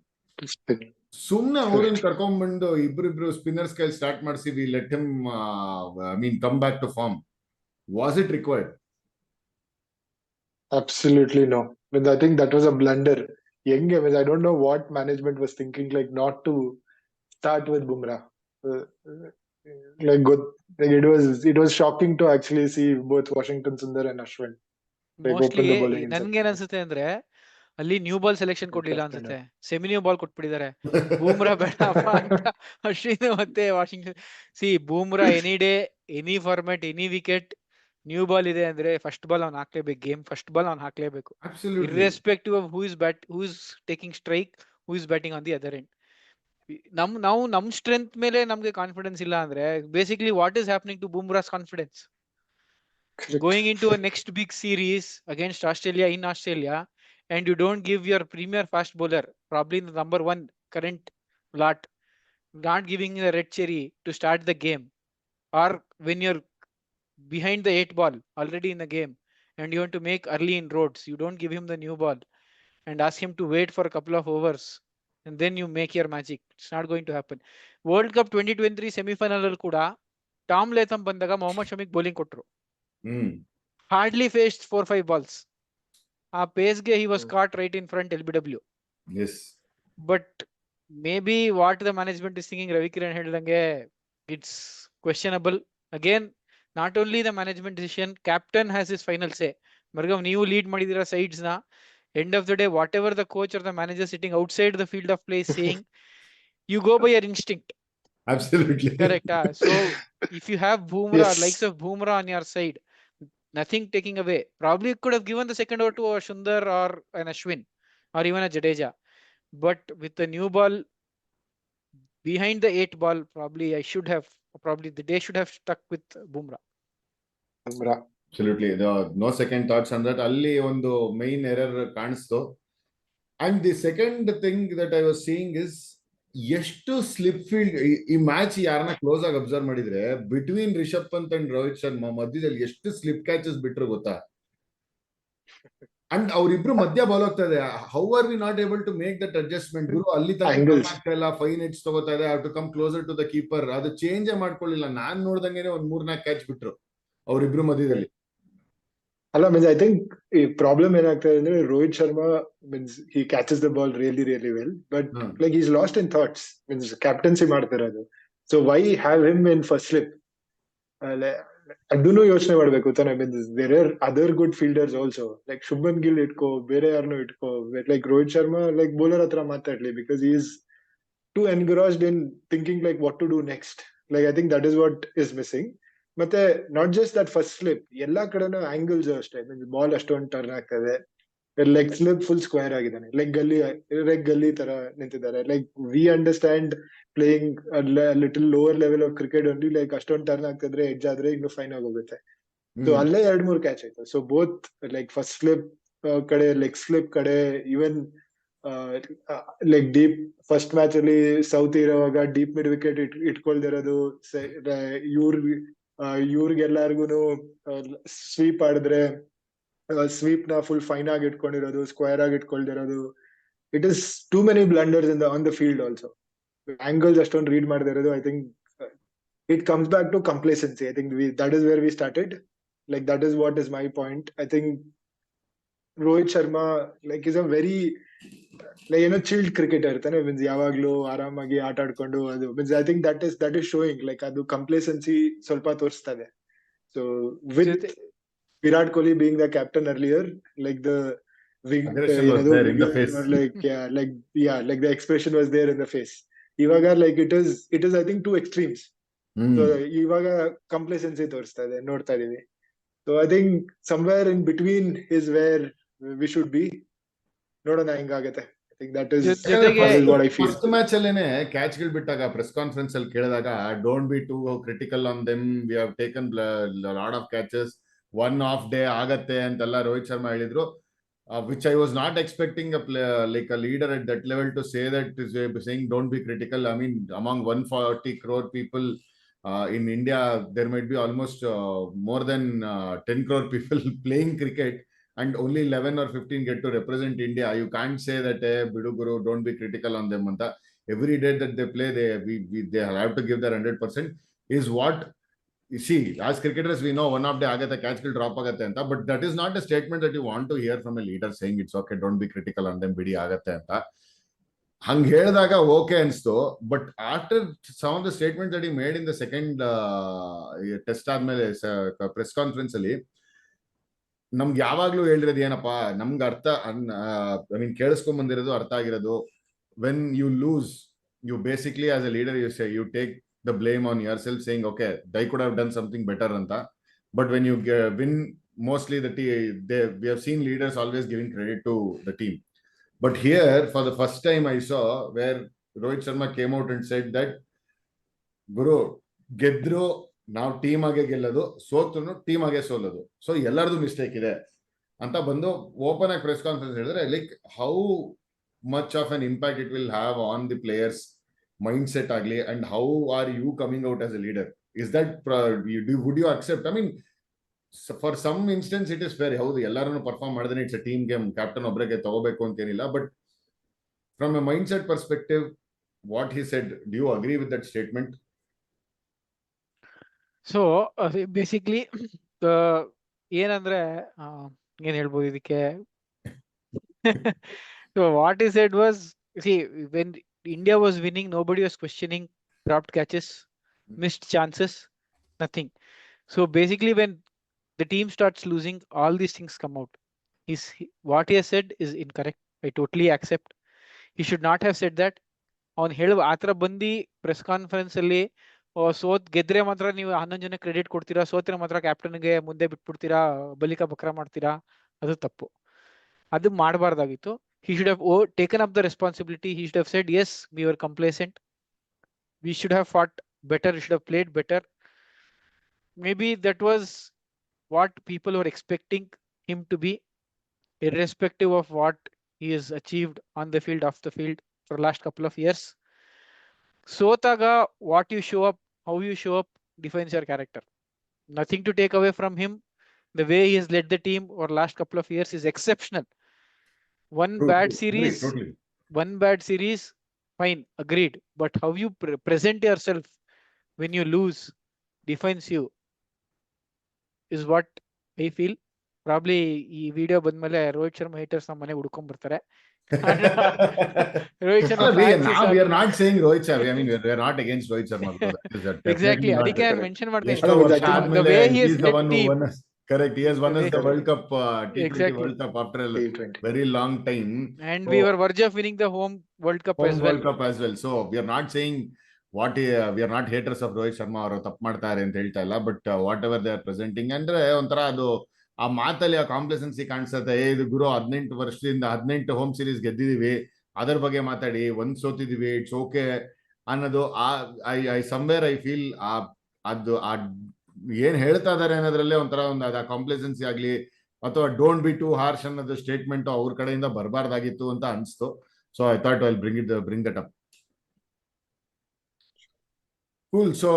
Speaker 1: ಸುಮ್ನೆ ಅವ್ರನ್ನ ಕರ್ಕೊಂಡ್ಬಂದು ಇಬ್ರಿಬ್ರು ಸ್ಪಿನ್ನರ್ಸ್ ಕೈಲಿ ಸ್ಟಾರ್ಟ್ ಮಾಡಿಸಿ we let him I mean come back to form. Was it required?
Speaker 2: Absolutely no. I think that was a blunder. I don't know what management was thinking, like not to start with Bumrah. It was shocking to actually see both Washington Sundar and Ashwin.
Speaker 3: Mostly ನನ್ಗೇನ್ ಅನ್ಸುತ್ತೆ ಅಂದ್ರೆ ಅಲ್ಲಿ new ball selection ಕೊಡ್ಲಿಲ್ಲ ಅನ್ಸುತ್ತೆ, semi new ball ಕೊಟ್ಬಿಟ್ಟಿದ್ದಾರೆ. ಬೂಮ್ರಾ ಬೇಡಪ್ಪ ಅಂತ ಅಶ್ವಿನ್ ಮತ್ತೆ Washington. Bumrah any day, any format, any wicket, new ball ಇದೆ ಅಂದ್ರೆ ಫಸ್ಟ್ ಬಾಲ್ ಅವ್ನು ಹಾಕ್ಲೇಬೇಕು. ಗೇಮ್ ಫಸ್ಟ್ ಬಾಲ್ ಅವ್ನು ಹಾಕ್ಲೇಬೇಕು, irrespective of who is taking strike, who is batting on the other end. ನಾವು ನಮ್ ಸ್ಟ್ರೆಂತ್ ಮೇಲೆ ನಮ್ಗೆ ಕಾನ್ಫಿಡೆನ್ಸ್ ಇಲ್ಲ ಅಂದ್ರೆ basically what is happening to Bumrah's confidence? Going into a next big series against Australia in Australia, and you don't give your premier fast bowler, probably the number 1 current lot, not giving the red cherry to start the game, or when you're behind the 8 ball already in the game and you want to make early inroads, you don't give him the new ball and ask him to wait for a couple of overs and then you make your magic. It's not going to happen. World Cup 2023 semi-final ಅಲ್ಲಿ ಕೂಡ Tom Latham ಬಂದಾಗ Mohammed ಶಮಿಗೆ bowling ಕೊಟ್ರು. Hardly faced 4-5 balls. ಆ ಪೇಸ್ಗೆ he was caught right in front LBW.
Speaker 1: Yes.
Speaker 3: But maybe what the management is thinking, Ravi Kiran ಹೇಳ್ದಂಗೆ, it's questionable. Again, not only the management decision, captain has his final say. ಮರ್ಗವ್ ನೀವು lead ಮಾಡಿದಿರ sides ನ, end of the day whatever the coach or the manager sitting outside the field of play is saying, you go by your instinct.
Speaker 1: Absolutely.
Speaker 3: Correct. So if you have Bumrah,
Speaker 2: Yes.
Speaker 3: likes of Bumrah on your side, nothing taking away. Probably could have given the second over to a Sundar or an Ashwin or even a Jadeja. But with the new ball behind the 8 ball, probably the day should have stuck with Bumrah.
Speaker 1: Absolutely. No second thoughts on that. ಅಲ್ಲಿ ಒಂದು main error ಕಾಣಿಸ್ತು. And the second thing that I was seeing is ಎಷ್ಟು slip field ಈ match ಯಾರನ್ನ close ಆಗಿ observe ಮಾಡಿದ್ರೆ between Rishabh Pant and Rohit Sharma ಮಧ್ಯದಲ್ಲಿ ಎಷ್ಟು ಸ್ಲಿಪ್ ಕ್ಯಾಚಸ್ ಬಿಟ್ರು ಗೊತ್ತಾ? ಅಂಡ್ ಅವ್ರಿಬ್ರು ಮಧ್ಯ ಬಾಲ್ ಹೋಗ್ತಾ ಇದೆ. How are we not able to make that adjustment? ಗುರು ಅಲ್ಲಿ ಆಗ್ತಾ ಇಲ್ಲ, 5 ನೆಟ್ಸ್ ತಗೋತಾ ಇದೆ, to come closer to the keeper. ಅದು ಚೇಂಜ್ ಮಾಡ್ಕೊಳ್ಳಿಲ್ಲ. ನಾನ್ ನೋಡ್ದಂಗೆ ಒಂದ್ 3-4 ಕ್ಯಾಚ್ ಬಿಟ್ರು ಅವ್ರಿಬ್ರು ಮಧ್ಯದಲ್ಲಿ.
Speaker 2: ಅಲ್ಲ ಮೀನ್ಸ್ ಐ ಥಿಂಕ್ ಈ ಪ್ರಾಬ್ಲಮ್ ಏನಾಗ್ತದೆ ಅಂದ್ರೆ Rohit Sharma means he catches the ball really really well, but like is lost in thoughts. Means captaincy ಮಾಡ್ತಿರೋದು, so why have him in first slip? ಅದನ್ನು ಯೋಚನೆ ಮಾಡ್ಬೇಕು ತಾನೆ. Means there are other good fielders also, like Shubman Gill ಇಟ್ಕೋ, ಬೇರೆ ಯಾರನ್ನೂ ಇಟ್ಕೋ. Like Rohit Sharma like bowler ಹತ್ರ ಮಾತಾಡ್ಲಿ, because is too engrossed in thinking like what to do next. Like I think that is what is missing. ಮತ್ತೆ not just that first slip, ಎಲ್ಲಾ ಕಡೆನೂ angles ಅಷ್ಟೇ. ಬಾಲ್ ಅಷ್ಟೊಂದು ಟರ್ನ್ ಆಗ್ತದೆ, ಲೆಗ್ ಸ್ಲಿಪ್ ಫುಲ್ ಸ್ಕ್ವೇರ್ ಆಗಿದ್ದಾನೆ, leg gully ತರ ನಿಂತಿದ್ದಾರೆ. Like we understand playing little lower level of cricket only, like ಅಷ್ಟೊಂದು ಟರ್ನ್ ಆಗ್ತಿದ್ರೆ ಎಡ್ಜ್ ಆದ್ರೆ ಇನ್ನು ಫೈನ್ ಆಗೋಗುತ್ತೆ. ಸೊ ಅಲ್ಲೇ 2-3 ಕ್ಯಾಚ್ ಆಯ್ತು. So both like first slip ಕಡೆ, ಲೆಗ್ ಸ್ಲಿಪ್ ಕಡೆ, even like deep first match ಅಲ್ಲಿ ಸೌತ್ ಇರುವಾಗ ಡೀಪ್ ಮಿಡ್ ವಿಕೆಟ್ ಇಟ್ಕೊಳ್ದಿರೋದು, ಇವ್ರಿಗೆಲ್ಲಾರ್ಗುನು ಸ್ವೀಪ್ ಆಡಿದ್ರೆ ಸ್ವೀಪ್ ನ ಫುಲ್ ಫೈನ್ ಆಗಿ ಇಟ್ಕೊಂಡಿರೋದು, ಸ್ಕ್ವೇರ್ ಆಗಿ ಇಟ್ಕೊಳ್ದಿರೋದು. It is too many blunders in on the field also. Angles ಅಷ್ಟೊಂದು read ಮಾಡದಿರೋದು. I think it comes back to complacency. I think that is where we started. Like that is what is my point. I think Rohit Sharma like is a very like chilled cricketer. Means ಯಾವಾಗ್ಲೂ ಆರಾಮಾಗಿ ಆಟ ಆಡ್ಕೊಂಡು ಅದು means I think that is showing like ಅದು complacency ಸ್ವಲ್ಪ ತೋರಿಸ್ತದೆ. So with Virat Kohli being the captain earlier, like the
Speaker 1: aggression was there in the face.
Speaker 2: like the expression was there in the face. Ivaga like it is I think two extremes. So ಇವಾಗ ಕಂಪ್ಲೇಸೆನ್ಸಿ ತೋರಿಸ್ತಾ ಇದೆ, ನೋಡ್ತಾ ಇದೀವಿ. So I think somewhere in between is where we should be. ನೋಡೋಣ ಹೆಂಗಾಗತ್ತೆ. I think that is what I feel.
Speaker 1: First match ಅಲ್ಲೇನೆ catch ಗಳು ಬಿಟ್ಟಾಗ ಪ್ರೆಸ್ ಕಾನ್ಫರೆನ್ಸ್ ಅಲ್ಲಿ ಕೇಳಿದಾಗ don't be too critical on them, we have taken lot of catches, one off day ಆಗತ್ತೆ ಅಂತೆಲ್ಲ ರೋಹಿತ್ ಶರ್ಮಾ ಹೇಳಿದ್ರು. Which I was not expecting like a leader at that level to say that, saying don't be critical. I mean, among 140 crore people in India, there might be almost more than 10 crore people playing cricket, and only 11 or 15 get to represent India. You can't say that, hey, Bidu Guru, don't be critical on them. Every day that they play, they have to give their 100%. Is what you see, as cricketers, we know one of the agata catch will drop agate anta, but that is not a statement that you want to hear from a leader saying it's okay, don't be critical on them, bidi agate anta. ಹಂಗ್ ಹೇಳಿದಾಗ okay ಅನ್ಸ್ತು. But after some of the statement that he made in the second test ಆದ್ಮೇಲೆ press conference ಅಲ್ಲಿ ನಮ್ಗೆ ಯಾವಾಗ್ಲೂ ಹೇಳಿರೋದು ಏನಪ್ಪಾ, ನಮ್ಗೆ ಅರ್ಥ ಐ ಮೀನ್ ಕೇಳಿಸ್ಕೊಂಡ್ ಬಂದಿರೋದು, ಅರ್ಥ ಆಗಿರೋದು, when you lose, you basically as a leader, you say, you take the blame on yourself, saying okay, they could have done something better anta. But when you win, mostly we have seen leaders always giving credit to the team. But here for the first time I saw where Rohit Sharma came out and said that Guru, ಗೆದ್ರು ನಾವು team ಆಗೆ ಗೆಲ್ಲೋದು, ಸೋತ್ರು team ಆಗೆ ಸೋಲೋದು, so ಎಲ್ಲರದು mistake ಇದೆ ಅಂತ ಬಂದು open ಆಗಿ press conference ಹೇಳಿದ್ರೆ, like how much of an impact it will have on the players mindset agli, and how are you coming out as a leader? Is that would you accept? I mean, for some instance it is fair, haudu ellarunu perform madidane, it's a team game, captain obrage tagobeku anta enilla. But from a mindset perspective, what he said, do you agree with that statement?
Speaker 3: So basically ಏನಂದ್ರೆ ಏನ್ ಹೇಳ್ಬೋದು ಇದಕ್ಕೆ. So what he said was, see, when India was winning, nobody was questioning dropped catches, missed chances, nothing. So basically, when the team starts losing, all these things come out. What he has said is incorrect. I totally accept. He should not have said that. ಅವ್ನು ಹೇಳುವ ಆತರ ಬಂದು press conference ಅಲ್ಲಿ ಸೋತ್ ಗೆದ್ರೆ ಮಾತ್ರ ನೀವು 11 ಜನ credit ಕೊಡ್ತೀರಾ, ಸೋತ್ರೆ ಮಾತ್ರ ಕ್ಯಾಪ್ಟನ್ಗೆ ಮುಂದೆ ಬಿಟ್ಬಿಡ್ತೀರಾ, ಬಲಿಕ ಬಕ್ರ ಮಾಡ್ತೀರಾ, ಅದು ತಪ್ಪು. ಅದು ಮಾಡಬಾರ್ದಾಗಿತ್ತು. He should have taken up the responsibility. He should have said, yes, we were complacent. We should have fought better. We should have played better. Maybe that was what people were expecting him to be, irrespective of what he has achieved on the field, off the field for the last couple of years. Sotaga, what you show up, how you show up, defines your character. Nothing to take away from him. The way he has led the team over the last couple of years is exceptional. One bad series,
Speaker 1: Totally.
Speaker 3: one bad series, fine, agreed. But how you present yourself when you lose defines you is what I feel. Probably ಈ video ಬಂದ್ಮೇಲೆ Rohit Sharma haters ನಮ್ಮ ಮನೆಗೆ ಹುಡ್ಕೊಂಡ್ ಬರ್ತಾರೆ. Rohit Sharma
Speaker 1: we are not saying Rohit Sharma. I mean, we are not against Rohit Sharma. Bro. That is definitely
Speaker 3: Exactly.
Speaker 1: not
Speaker 3: ಅದಕ್ಕೆ
Speaker 1: it.
Speaker 3: ನಾನು mention ಮಾಡ್ತೀನಿ.
Speaker 1: ಎಷ್ಟೋ
Speaker 2: but I
Speaker 1: ವರ್ಷ
Speaker 2: think
Speaker 1: ಆದ್ಮೇಲೆ
Speaker 3: the way he
Speaker 1: he
Speaker 3: has
Speaker 1: is the
Speaker 3: led
Speaker 1: one who
Speaker 3: team.
Speaker 1: won us. Correct. He has won us the
Speaker 3: Correct.
Speaker 1: World Cup, T20
Speaker 3: Exactly.
Speaker 1: World Cup after a
Speaker 2: T20.
Speaker 1: very long time.
Speaker 3: And
Speaker 1: So,
Speaker 3: we were verge of winning the home World Cup
Speaker 1: home
Speaker 3: as well.
Speaker 1: World Cup as well. So we are not saying we are not haters of Rohit Sharma ಅವರು ತಪ್ಪು ಮಾಡ್ತಾರೆ ಅಂತ ಹೇಳ್ತಾ ಇಲ್ಲ, but what ever they are presenting ಅಂದ್ರೆ ಒಂಥರ ಅದು ಆ ಮಾತಲ್ಲಿ ಆ ಕಾಂಪ್ಲೆಸೆನ್ಸಿ ಕಾಣಿಸುತ್ತೆ. ಇದು ಗುರು 18 ವರ್ಷದಿಂದ 18 ಹೋಮ್ ಸೀರೀಸ್ ಗೆದ್ದಿದೀವಿ, ಅದರ ಬಗ್ಗೆ ಮಾತಾಡಿ, ಒಂದ್ ಸೋತಿದೀವಿ, ಇಟ್ಸ್ ಓಕೆ ಅನ್ನೋದು ಐ ಸಮ್ವೇರ್ ಐ ಫೀಲ್ ಅದು ಏನ್ ಹೇಳ್ತಾ ಇದಾರೆ ಅನ್ನೋದ್ರಲ್ಲೇ ಒಂಥರ ಒಂದು ಆ ಕಾಂಪ್ಲೆಸೆನ್ಸಿ ಆಗ್ಲಿ ಅಥವಾ ಡೋಂಟ್ ಬಿ ಟು ಹಾರ್ಶ್ ಅನ್ನೋದು ಸ್ಟೇಟ್ಮೆಂಟ್ ಅವ್ರ ಕಡೆಯಿಂದ ಬರಬಾರ್ದಾಗಿತ್ತು ಅಂತ ಅನ್ಸ್ತು. So I thought I bring that up. Cool. So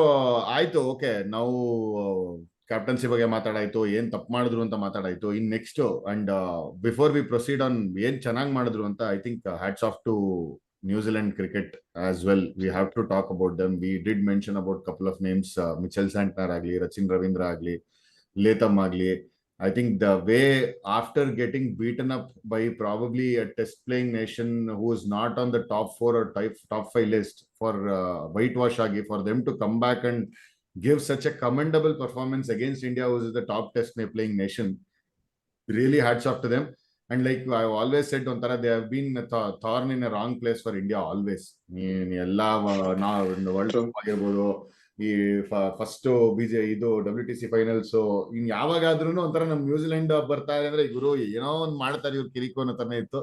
Speaker 1: ಆಯ್ತು, ಓಕೆ, ನಾವು ಕ್ಯಾಪ್ಟನ್ಸಿ ಬಗ್ಗೆ ಮಾತಾಡಾಯ್ತು, ಏನ್ ತಪ್ಪು ಮಾಡಿದ್ರು ಅಂತ ಮಾತಾಡಾಯ್ತು. In next and before we proceed on ಏನ್ ಚೆನ್ನಾಗಿ ಮಾಡಿದ್ರು ಅಂತ, I think hats off to New Zealand cricket as well. We have to talk about them. We did mention about couple of names, Mitchell Santner agli, Rachin Ravindra agli, Latham agli. I think the way after getting beaten up by probably a test playing nation who is not on the top 4 or top 5 list for whitewash agi, for them to come back and give such a commendable performance against India, who is the top test playing nation, really hats off to them. And like I always said, ontara they have been a thorn in a wrong place for India always. ಎಲ್ಲ world cup ಆಗಿರ್ಬೋದು, ಈ first ಇದು WTC finals, ಇನ್ ಯಾವಾಗಾದ್ರೂ ಒಂಥರ ನಮ್ New Zealand ಬರ್ತಾ ಇದೆ ಅಂದ್ರೆ ಗುರು ಏನೋ ಒಂದ್ ಮಾಡ್ತಾರೆ ಇವ್ರು ಕಿರಿಕು ಅನ್ನೋ ತರನೇ ಇತ್ತು.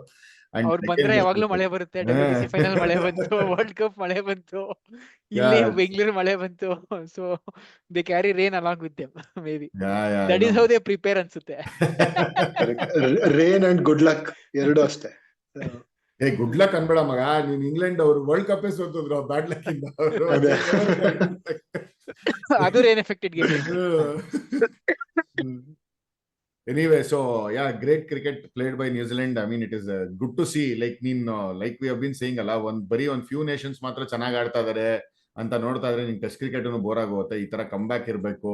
Speaker 3: ಅವ್ರು ಬಂದ್ರೆ ಯಾವಾಗ್ಲೂ ಮಳೆ ಬರುತ್ತೆ. WTC ಫೈನಲ್ ಮಳೆ ಬಂತು, ವರ್ಲ್ಡ್ ಕಪ್ ಮಳೆ ಬಂತು, ಇಲ್ಲಿ ಬೆಂಗಳೂರು ಮಳೆ ಬಂತು. So they carry rain along with them. Maybe that is how they prepare ಅನ್ಸುತ್ತೆ.
Speaker 2: ರೇನ್ ಅಂಡ್ ಗುಡ್ ಲಕ್ ಎರಡು ಅಷ್ಟೇ.
Speaker 1: ಗುಡ್ ಲಕ್ ಅನ್ಬೇಡ ಮಗ, ನೀನ್ ಇಂಗ್ಲೆಂಡ್ ಅವರು ವರ್ಲ್ಡ್ ಕಪ್ ಸೋತಿದ್ರು ಬ್ಯಾಡ್ ಲಕ್ ಇಂದ.
Speaker 3: ಅದು rain affected game.
Speaker 1: Anyway, so yeah, great cricket played by New Zealand. I mean, it is good to see. Like we have been saying ಅಲ್ಲ, ಒಂದ್ few nations ಮಾತ್ರ ಚೆನ್ನಾಗಿ ಆಡ್ತಾ ಇದಾರೆ ಅಂತ ನೋಡ್ತಾ ಇದ್ರೆ ನಿನ್ ಟೆಸ್ಟ್ ಕ್ರಿಕೆಟ್ ಬೋರ್ ಆಗೋಗುತ್ತೆ. ಈ ತರ ಕಮ್ ಬ್ಯಾಕ್ ಇರ್ಬೇಕು.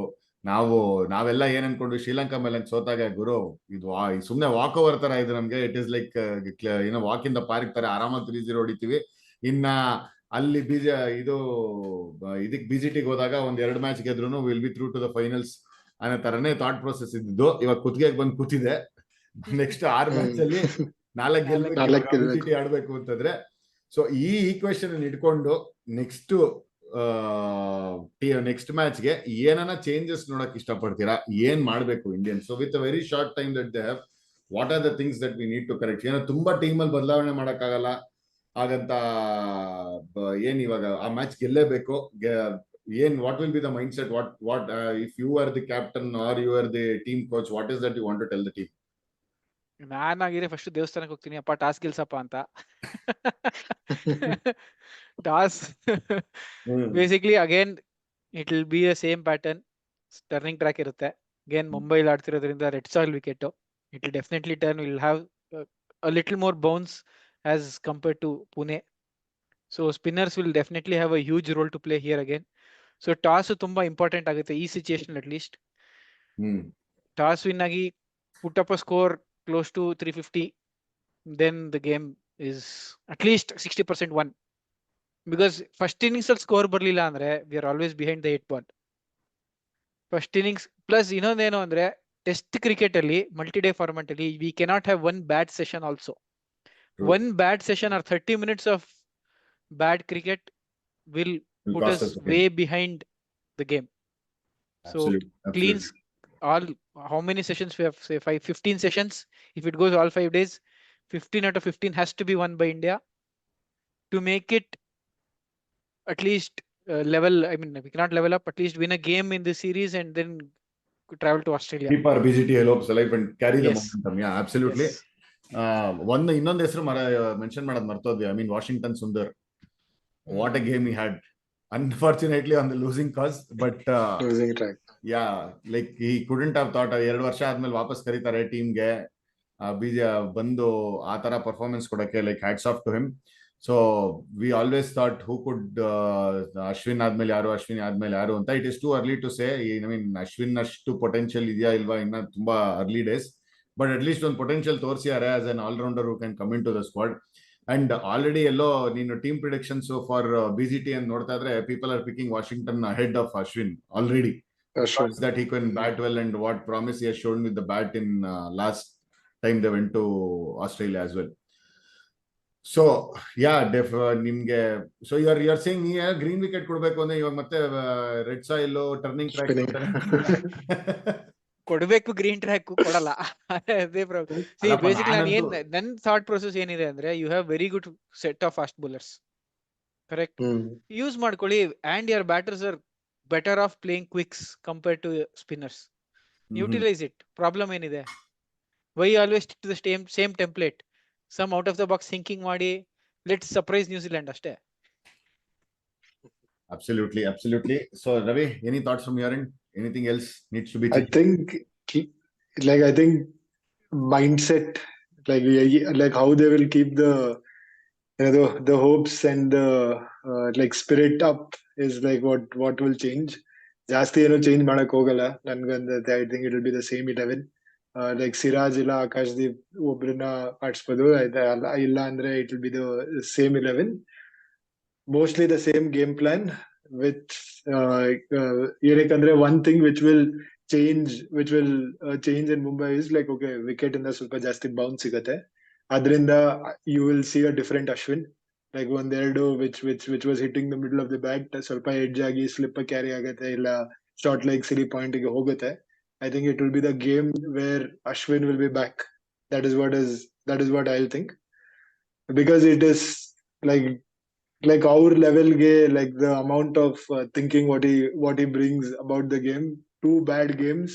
Speaker 1: ನಾವೆಲ್ಲ ಏನ್ ಅನ್ಕೊಂಡು ಶ್ರೀಲಂಕಾ ಮೇಲೆ ಸೋತಾಗ ಗುರು ಇದು ಸುಮ್ನೆ ವಾಕ್ ಓವರ್ ತರ ಇದು ನಮ್ಗೆ. It is like walk in the park ತರ ಆರಾಮಾಗಿ 3-0 ಹೊಡಿತೀವಿ. ಇನ್ನ ಅಲ್ಲಿ ಇದಕ್ BGTಗೆ ಹೋದಾಗ ಒಂದ್ 2 ಮ್ಯಾಚ್ ಗೆದ್ರು will be through to the finals ಅನ್ನೋ ತರನೇ ಥಾಟ್ ಪ್ರೊಸೆಸ್ ಇದ್ದು. ಇವಾಗ ಕುತ್ತಿಗೆಗೆ ಬಂದು ಕೂತಿದೆ. ನೆಕ್ಸ್ಟ್ 6 ಮ್ಯಾಚ್ ಅಲ್ಲಿ 4 ಗೆಲ್ಬೇಕು, BGT ಆಡ್ಬೇಕು ಅಂತಂದ್ರೆ. ಸೊ ಈ ಈಕ್ವೇಶನ್ ಇಟ್ಕೊಂಡು ನೆಕ್ಸ್ಟ್ ಮ್ಯಾಚ್ಗೆ ಏನನ್ನ ಚೇಂಜಸ್ ನೋಡಕ್ ಇಷ್ಟಪಡ್ತೀರಾ? ಏನ್ ಮಾಡ್ಬೇಕು Indians? So with a very short time that they have, what are the things that we need to correct? ಏನೋ ತುಂಬಾ ಟೀಮ್ ಅಲ್ಲಿ ಬದಲಾವಣೆ ಮಾಡಕ್ಕಾಗಲ್ಲ ಹಾಗಂತ ಏನ್ ಇವಾಗ ಆ match ಗೆಲ್ಲೇಬೇಕು. what will be the mindset? What if you are the captain or you are the team coach, what is that you want to tell the team?
Speaker 3: ನಾನಾಗಿದ್ರೆ ಫಸ್ಟ್ ದೇವಸ್ಥಾನಕ್ಕೆ ಹೋಗ್ತೀನಿ, ಅಪ್ಪ ಟಾಸ್ ಗೆಲ್ಸಪ್ಪ ಅಂತ. Toss basically again it will be the same pattern. Turning track ಇರುತ್ತೆ. Again ಮುಂಬೈಲಿ ಆಡ್ತಿರೋದ್ರಿಂದ red soil wicket, it will definitely turn, will have a little more bounce as compared to Pune. So spinners will definitely have a huge role to play here again. So toss ತುಂಬಾ important ಆಗುತ್ತೆ ಈ situation. At least toss win ಆಗಿ put up a score close to 350, then the game is at least 60% won. Because first innings ಅಲ್ಲಿ score ಬರ್ಲಿಲ್ಲ ಅಂದ್ರೆ we are always behind the 8 ball. First innings plus ಇನ್ನೊಂದೇನು ಅಂದ್ರೆ test cricket ಅಲ್ಲಿ multi day format ಅಲ್ಲಿ we cannot have one bad session also. One bad session or 30 minutes of bad cricket will put us way behind the game. So cleans all, how many sessions we have? Say 15 sessions. If it goes all 5 days, 15 out of 15 has to be won by India to make it at least level. I mean, we cannot level up, at least win a game in this series and then travel to Australia.
Speaker 1: Keep our BGT hopes alive and carry the
Speaker 3: Yes.
Speaker 1: momentum. Yeah, absolutely.
Speaker 3: Yes.
Speaker 1: ಇನ್ನೊಂದು ಹೆಸರು mention ಮಾಡೋದು ಮರ್ತೋದ್ವಿ. I mean, Washington Sundar. What a game he had. Unfortunately on the losing cause, but
Speaker 2: losing track.
Speaker 1: yeah, like he couldn't have thought 2 ವರ್ಷ ಆದ್ಮೇಲೆ ವಾಪಸ್ ಕರೀತಾರೆ ಟೀಮ್ಗೆ ಬೀಜ ಬಂದು ಆ ತರ ಪರ್ಫಾರ್ಮೆನ್ಸ್ ಕೊಡಕ್ಕೆ, like hats off to him. So we always thought who could Ashwin ಆದ್ಮೇಲೆ ಯಾರು ಅಂತ. It is too early to say. I mean Ashwin ಅಷ್ಟು ಪೊಟೆನ್ಶಿಯಲ್ ಇದೆಯಾ ಇಲ್ವಾ, ಇನ್ನ ತುಂಬಾ early days, but at least ಒಂದು ಪೊಟೆನ್ಶಿಯಲ್ ತೋರಿಸಿದ್ದಾರೆ as an allrounder who can come in to the squad. And already ಎಲ್ಲೋ ನೀನು ಟೀಮ್ ಪ್ರಿಡಿಕ್ಷನ್ಸ್ ಫಾರ್ BGT ಅಂತ ನೋಡ್ತಾ ಇದ್ರೆ people are picking Washington ahead of Ashwin already. That he can bat well and what promise he has shown with the bat in last time they went to Australia as well. So yeah, nimge so you're saying green wicket ಕೊಡಬೇಕು ಅಂದ್ರೆ ಇವಾಗ ಮತ್ತೆ red soil turning track
Speaker 3: ಕೊಡಬೇಕು, green track ಕೊಡಲ್ಲ. ಅದೇ problem. See basically ನನ್ನ thought process ಏನಿದೆ ಅಂದ್ರೆ, you have very good set of fast bowlers, correct, use ಮಾಡ್ಕೊಳ್ಳಿ. And your batters are better off playing quicks compared to spinners. Utilise it. Problem ಏನಿದೆ, why always to the same template? Some out of the box thinking ಮಾಡಿ let's surprise New Zealand ಅಷ್ಟೇ.
Speaker 1: Absolutely. So Ravi, any thoughts from your end? Anything else needs to be changed?
Speaker 2: I think mindset, like how they will keep the hopes and the like spirit up is like what will change. ಜಾಸ್ತಿ ಏನು change ಮಾಡಕ್ ಹೋಗಲ್ಲ ನನ್ಗಂದ್ರೆ. I think it will be the same 11. Like Siraj ಇಲ್ಲ ಆಕಾಶ್ದೀಪ್ ಒಬ್ರನ್ನ ಆಡ್ಸ್ಬೋದು, ಇಲ್ಲ ಅಂದ್ರೆ it will be the same 11. mostly the same game plan with ಏನಕ್ಕಂದ್ರೆ one thing which will change in Mumbai is like, okay, wicket ಇಂದ ಸ್ವಲ್ಪ ಜಾಸ್ತಿ ಬೌನ್ಸ್ ಸಿಗತ್ತೆ, ಅದರಿಂದ you will see a different Ashwin. like ಒಂದೆರಡು which was hitting the middle of the bat ಸ್ವಲ್ಪ edge ಆಗಿ slip carry ಆಗತ್ತೆ, ಇಲ್ಲ ಶಾರ್ಟ್ ಲೈಕ್ ಸಿರಿ ಪಾಯಿಂಟ್ ಗೆ ಹೋಗುತ್ತೆ. I think it will be the game where Ashwin will be back. That is what I'll think, because it is like our level ge, like the amount of thinking what he brings about the game. 2 bad games,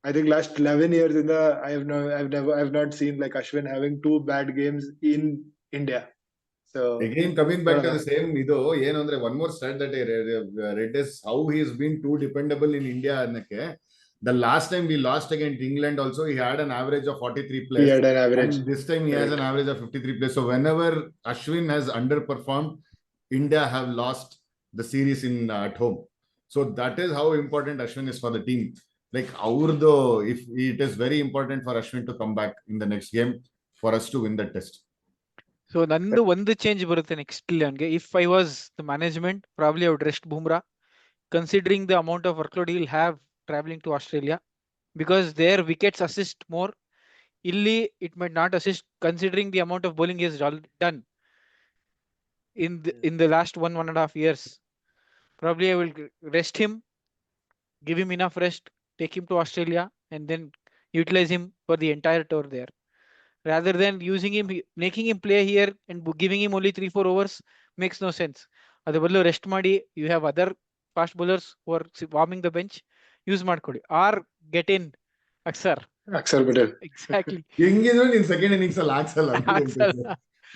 Speaker 2: I think last 11 years in the I've not seen like Ashwin having 2 bad games in India. So
Speaker 1: again coming back to the same idu ಏನು ಅಂದ್ರೆ one more stat that I read is how he has been too dependable in India annake. The last time we lost against England also, he had an average of 43 plus.
Speaker 2: He had an average.
Speaker 1: And this time he has an average of 53 plus. So whenever Ashwin has underperformed, India have lost the series at home. So that is how important Ashwin is for the team. Like if it is very important for Ashwin to come back in the next game for us to win the test.
Speaker 3: So ನಂದು ಒಂದು change ಬರುತ್ತೆ next 11ಗೆ. If I was the management, probably I would rest Bumrah, considering the amount of workload he will have traveling to Australia, because their wickets assist more. Illi it might not assist, considering the amount of bowling he has done in the last 1.5 years. Probably I will rest him, give him enough rest, take him to Australia, and then utilize him for the entire tour there, rather than using him, making him play here and giving him only 3-4 overs. Makes no sense. Adu badlu rest ಮಾಡಿ, you have other fast bowlers who are warming the bench, use ಮಾಡ್ಕೊಳ್ಳಿ, or get in Aksar
Speaker 2: Patel.
Speaker 3: Exactly.
Speaker 1: ಹೆಂಗಿದ್ರು ನೀನ್ second innings ಅಲ್ಲಿ ಹಾಕ್ಸಲ್ಲ.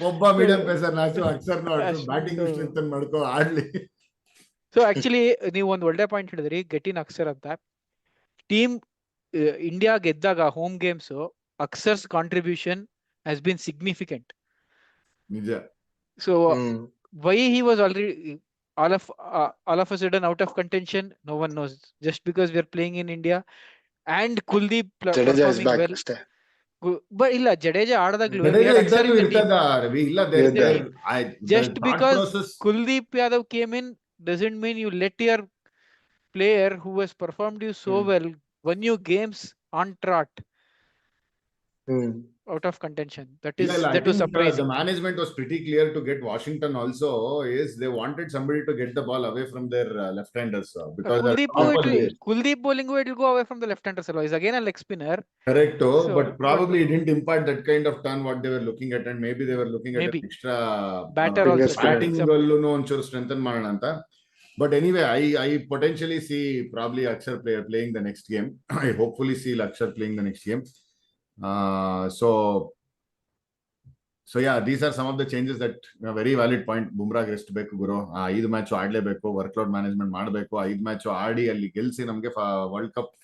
Speaker 1: ಒಬ್ಬ medium pacer ನಾಚು Axar batting strengthen ಮಾಡ್ಕೋ ಆಡ್ಲಿ.
Speaker 3: ಸೊ ಆಕ್ಚುಲಿ ನೀವು ಒಂದು ಒಳ್ಳೆ ಪಾಯಿಂಟ್ ಹೇಳಿದ್ರಿ, ಗೆಟ್ ಇನ್ ಅಕ್ಷರ್ ಅಂತ. ಟೀಮ್ ಇಂಡಿಯಾ ಗೆದ್ದಾಗ home games, Axar's contribution has been significant.
Speaker 1: ನಿಜ.
Speaker 3: So why he was already all of a sudden out of contention, no one knows. Just because we are playing in India and Kuldeep performing well. But illa Jadeja ಆಡದಾಗ್ಲೂ just because Kuldeep Yadav came in doesn't mean you let your player who has performed you so well won you games on trot out of contention. That was surprising.
Speaker 1: The management was pretty clear to get Washington also. Is they wanted somebody to get the ball away from their left-handers because
Speaker 3: Kuldeep bowling it will go away from the left-handers. Is again a leg spinner.
Speaker 1: Correct, but probably it didn't impart that kind of turn what they were looking at, and maybe they were looking at an extra
Speaker 3: batter also
Speaker 1: batting allu onchuru strengthen ಮಾಡೋಣ ಅಂತ. But anyway, I potentially see probably Akshar playing the next game. I hopefully see Akshar playing the next game. So yeah, these are some of the changes that very valid point. Bumrah rest ಬೇಕು ಗುರು. 5 match ಆಡ್ಲೇಬೇಕು, workload management ಮಾಡಬೇಕು. 5 match ಆಡಿ ಅಲ್ಲಿ ಗೆಲ್ಸಿ ನಮ್ಗೆ world cup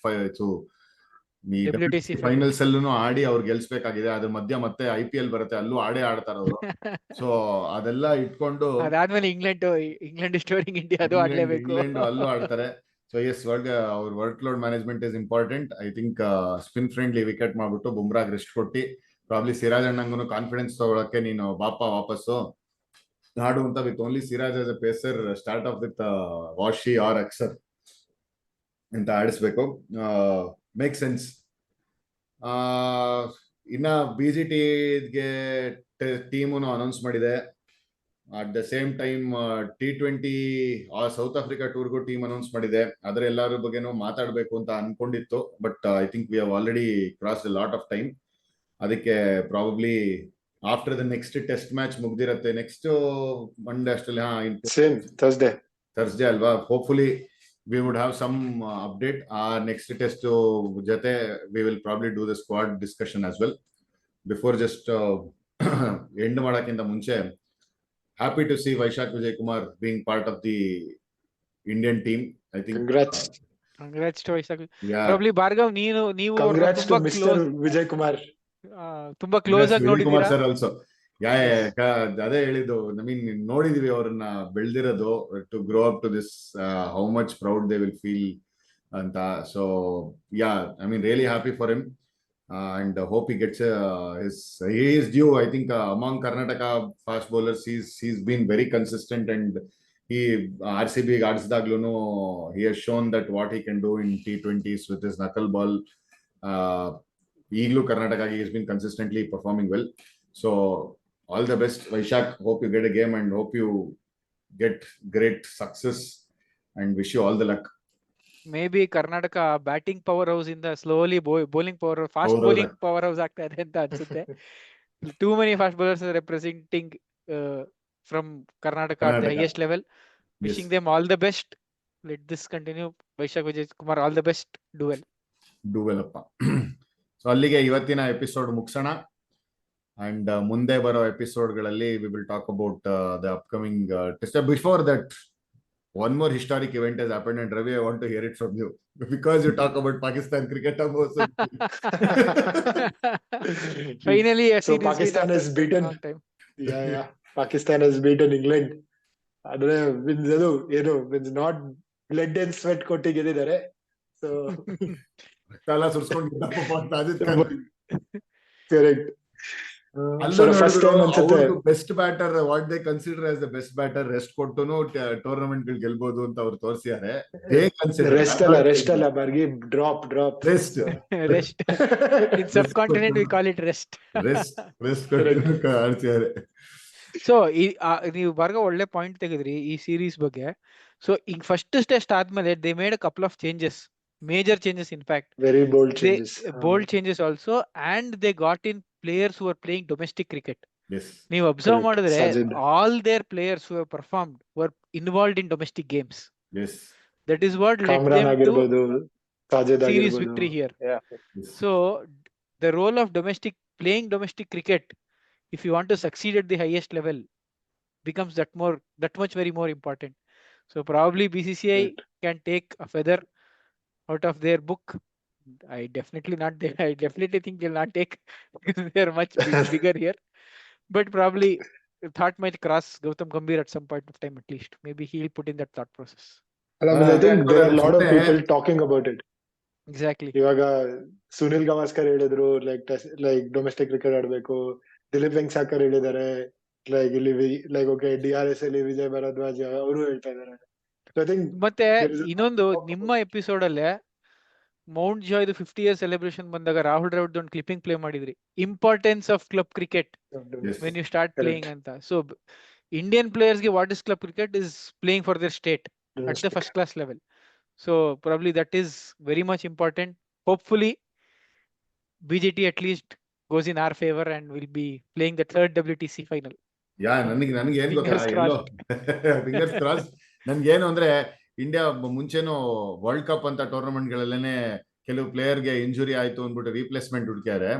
Speaker 1: ಈ
Speaker 3: WTC
Speaker 1: finals ಅಲ್ಲೂ ಆಡಿ ಅವ್ರು ಗೆಲ್ಸ್ಬೇಕಾಗಿದೆ. ಅದ್ರ ಮಧ್ಯ ಮತ್ತೆ IPL ಬರುತ್ತೆ, ಅಲ್ಲೂ ಆಡ್ತಾರ ಅವರು. ಸೊ ಅದೆಲ್ಲ ಇಟ್ಕೊಂಡು
Speaker 3: ಅದಾದ್ಮೇಲೆ ಇಂಗ್ಲೆಂಡ್ ಸ್ಟೋರಿಂಗ್ ಇಂಡಿಯಾ ಅದು ಆಡ್ಲೇಬೇಕು.
Speaker 1: ಇಂಗ್ಲೆಂಡ್ ಅಲ್ಲೂ ಆಡ್ತಾರೆ. ಸೊ ಎಸ್, ಅವ್ರ workload management is important. I think spin friendly wicket ಮಾಡ್ಬಿಟ್ಟು ಬುಮ್ರಾಗ್ ರೆಸ್ಟ್ ಕೊಟ್ಟು ಪ್ರಾಬ್ಲಿ ಸಿರಾಜ್ ಅಣ್ಣಂಗೂ ಕಾನ್ಫಿಡೆನ್ಸ್ ತಗೊಳಕ್ಕೆ ನೀನು ವಾಪಸ್ಸು ಆಡು ಅಂತ, with only Siraj as a pacer, start off with Washi or Axar ಅಂತ ಆಡಿಸ್ಬೇಕು. Make sense. ಇನ್ನ BGTಗೆ ಟೀಮು ಅನೌನ್ಸ್ ಮಾಡಿದೆ. At the same time T20 South Africa ಟೂರ್ಗೂ ಟೀಮ್ ಅನೌನ್ಸ್ ಮಾಡಿದೆ. ಅದರ ಎಲ್ಲರ ಬಗ್ಗೆನೂ ಮಾತಾಡಬೇಕು ಅಂತ ಅನ್ಕೊಂಡಿತ್ತು. But I think we have already cross the lot of time. ಅದಕ್ಕೆ probably after the next test match ಮುಗ್ದಿರತ್ತೆ. ನೆಕ್ಸ್ಟ್ ಮಂಡೇ ಅಷ್ಟರಲ್ಲಿ ಥರ್ಸ್ಡೇ ಅಲ್ವಾ? Hopefully we would have some update. Next test jate we will probably do the squad discussion as well. Before just end ಮಾಡಕ್ಕಿಂತ ಮುಂಚೆ, happy to see Vaishak Vijay Kumar being part of the Indian team. I think
Speaker 2: congrats
Speaker 3: to Vaishak.
Speaker 1: Yeah,
Speaker 3: Probably Bhargav ನೀವು
Speaker 2: congrats to Mr. Vijay Kumar.
Speaker 3: ತುಂಬಾ close ಆಗಿ ನೋಡಿದ್ದೀರಾ
Speaker 1: sir also. ಅದೇ ಹೇಳಿದ್ದು, I mean ನೋಡಿದೀವಿ ಅವ್ರನ್ನ ಬೆಳೆದಿರೋದು, to grow up to this, how much proud they will feel ಅಂತ. So yeah, I mean really happy for him and hope he gets he is due. I think among Karnataka fast bowlers he's been very consistent, and he RCB ಆಡಿಸಿದಾಗ್ಲೂ he has shown that what he can do in T20s with his knuckle ball. ಈಗಲೂ Karnataka he has been consistently performing well. So all the best, Vaishak. Hope you get a game and hope you get great success and wish you all the luck.
Speaker 3: Maybe Karnataka batting powerhouse ಇಂದ slowly bowling power, fast bowling powerhouse ಆಗ್ತಾ ಇದೆ ಅಂತ ಅನ್ಸುತ್ತೆ. Too many fast bowlers are representing from Karnataka at the highest level. Wishing them all the best. Let this continue. Vaishak Vijay Kumar, all the best. Do well
Speaker 1: ಅಪ್ಪ. So ಅಲ್ಲಿಗೆ ಇವತ್ತಿನ episode ಮುಗಿಸೋಣ. And ಮುಂದೆ ಬರೋ ಎಪಿಸೋಡ್ಗಳಲ್ಲಿ we will talk about the upcoming test. Before that, one more historic event has happened, and Ravi, I want to hear it from you because you talk about Pakistan cricket also.
Speaker 3: Finally,
Speaker 2: so Pakistan has beaten. Yeah, Pakistan has beaten England. Adre wins wins not blood and sweat kotti ಗೆದ್ದಿದ್ದಾರೆ. So
Speaker 1: ಕಾಲ ಸುರ್ಸ್ಕೊಂಡು
Speaker 2: correct.
Speaker 1: First time best batter, what they consider as the best batter, rest ಕೊಟ್ಟುನು tournament ಗಳು ಗೆಲ್ಬಹುದು ಅಂತ ಅವ್ರು ತೋರಿಸಿದ್ದಾರೆ.
Speaker 2: Rest ಅಲ್ಲ ಬರ್ಗಿ, drop
Speaker 3: rest in subcontinent we call it rest
Speaker 1: ಆಡ್ತಿದ್ದಾರೆ.
Speaker 3: ಸೊ ನೀವು ಬರ್ಗ ಒಳ್ಳೆ ಪಾಯಿಂಟ್ ತೆಗೆದ್ರಿ ಈ ಸೀರೀಸ್ ಬಗ್ಗೆ. ಸೊ ಈಗ ಫಸ್ಟ್ ಟೆಸ್ಟ್ ಆದ್ಮೇಲೆ they made a couple of changes, major changes, in fact
Speaker 2: very bold changes.
Speaker 3: Bold changes also, and they got in players who are playing domestic cricket.
Speaker 1: Yes,
Speaker 3: ನೀವು observe ಮಾಡಿದ್ರೆ all their players who have performed were involved in domestic games.
Speaker 1: Yes,
Speaker 3: that is what led them to series victory here.
Speaker 2: Yeah.
Speaker 1: Yes.
Speaker 3: So the role of playing domestic cricket, if you want to succeed at the highest level, becomes that much very more important. So probably BCCI can take a feather out of their book. I definitely think they'll not take because they're much bigger here. But probably thought might cross Gautam Gambhir at some point of time at least. Maybe he'll put in that thought process.
Speaker 2: I think there are a lot of people talking about it.
Speaker 3: Exactly.
Speaker 2: ಇವಾಗ ಸುನಿಲ್ ಗವಾಸ್ಕರ್ ಹೇಳಿದ್ರು like domestic cricket ಆಡ್ಬೇಕು. ದಿಲೀಪ್ ವೆಂಗ್ಸಾಕರ್ ಹೇಳಿದ್ದಾರೆ, like ಇಲ್ಲಿ like okay DRS ಅಲ್ಲಿ ವಿಜಯ್ ಭರದ್ವಾಜ್ ಅವರು ಹೇಳ್ತಾ ಇದ್ದಾರೆ.
Speaker 3: ಮತ್ತೆ ಇನ್ನೊಂದು, ನಿಮ್ಮ ಎಪಿಸೋಡ್ ಅಲ್ಲೇ ಮೌಂಟ್ ಜಾಯ್ 50 years ಸೆಲೆಬ್ರೇಷನ್ ಬಂದಾಗ ರಾಹುಲ್ ದ್ರಾವಿಡ್ ಒಂದು ಕ್ಲಿಪ್ಪಿಂಗ್ ಪ್ಲೇ ಮಾಡಿದ್ರಿ, importance of club cricket when you start playing ಅಂತ. ಸೊ ಇಂಡಿಯನ್ ಪ್ಲೇಯರ್ಸ್ ಗೆ what is club cricket is playing for their state at the first class level. So probably that is very much important. Hopefully BJT at least goes in our favor and will be playing the third WTC final.
Speaker 1: ನನಗೆ ಏನ್ ಗೊತ್ತಾ, fingers cross. ನನ್ಗೇನು ಅಂದ್ರೆ India ಮುಂಚೆನೂ world cup ಅಂತ tournament ಗಳಲ್ಲೇನೆ ಕೆಲವು ಪ್ಲೇಯರ್ಗೆ injury ಆಯ್ತು ಅಂದ್ಬಿಟ್ಟು ರೀಪ್ಲೇಸ್ಮೆಂಟ್ ಹುಡುಕ್ಯಾರೆ.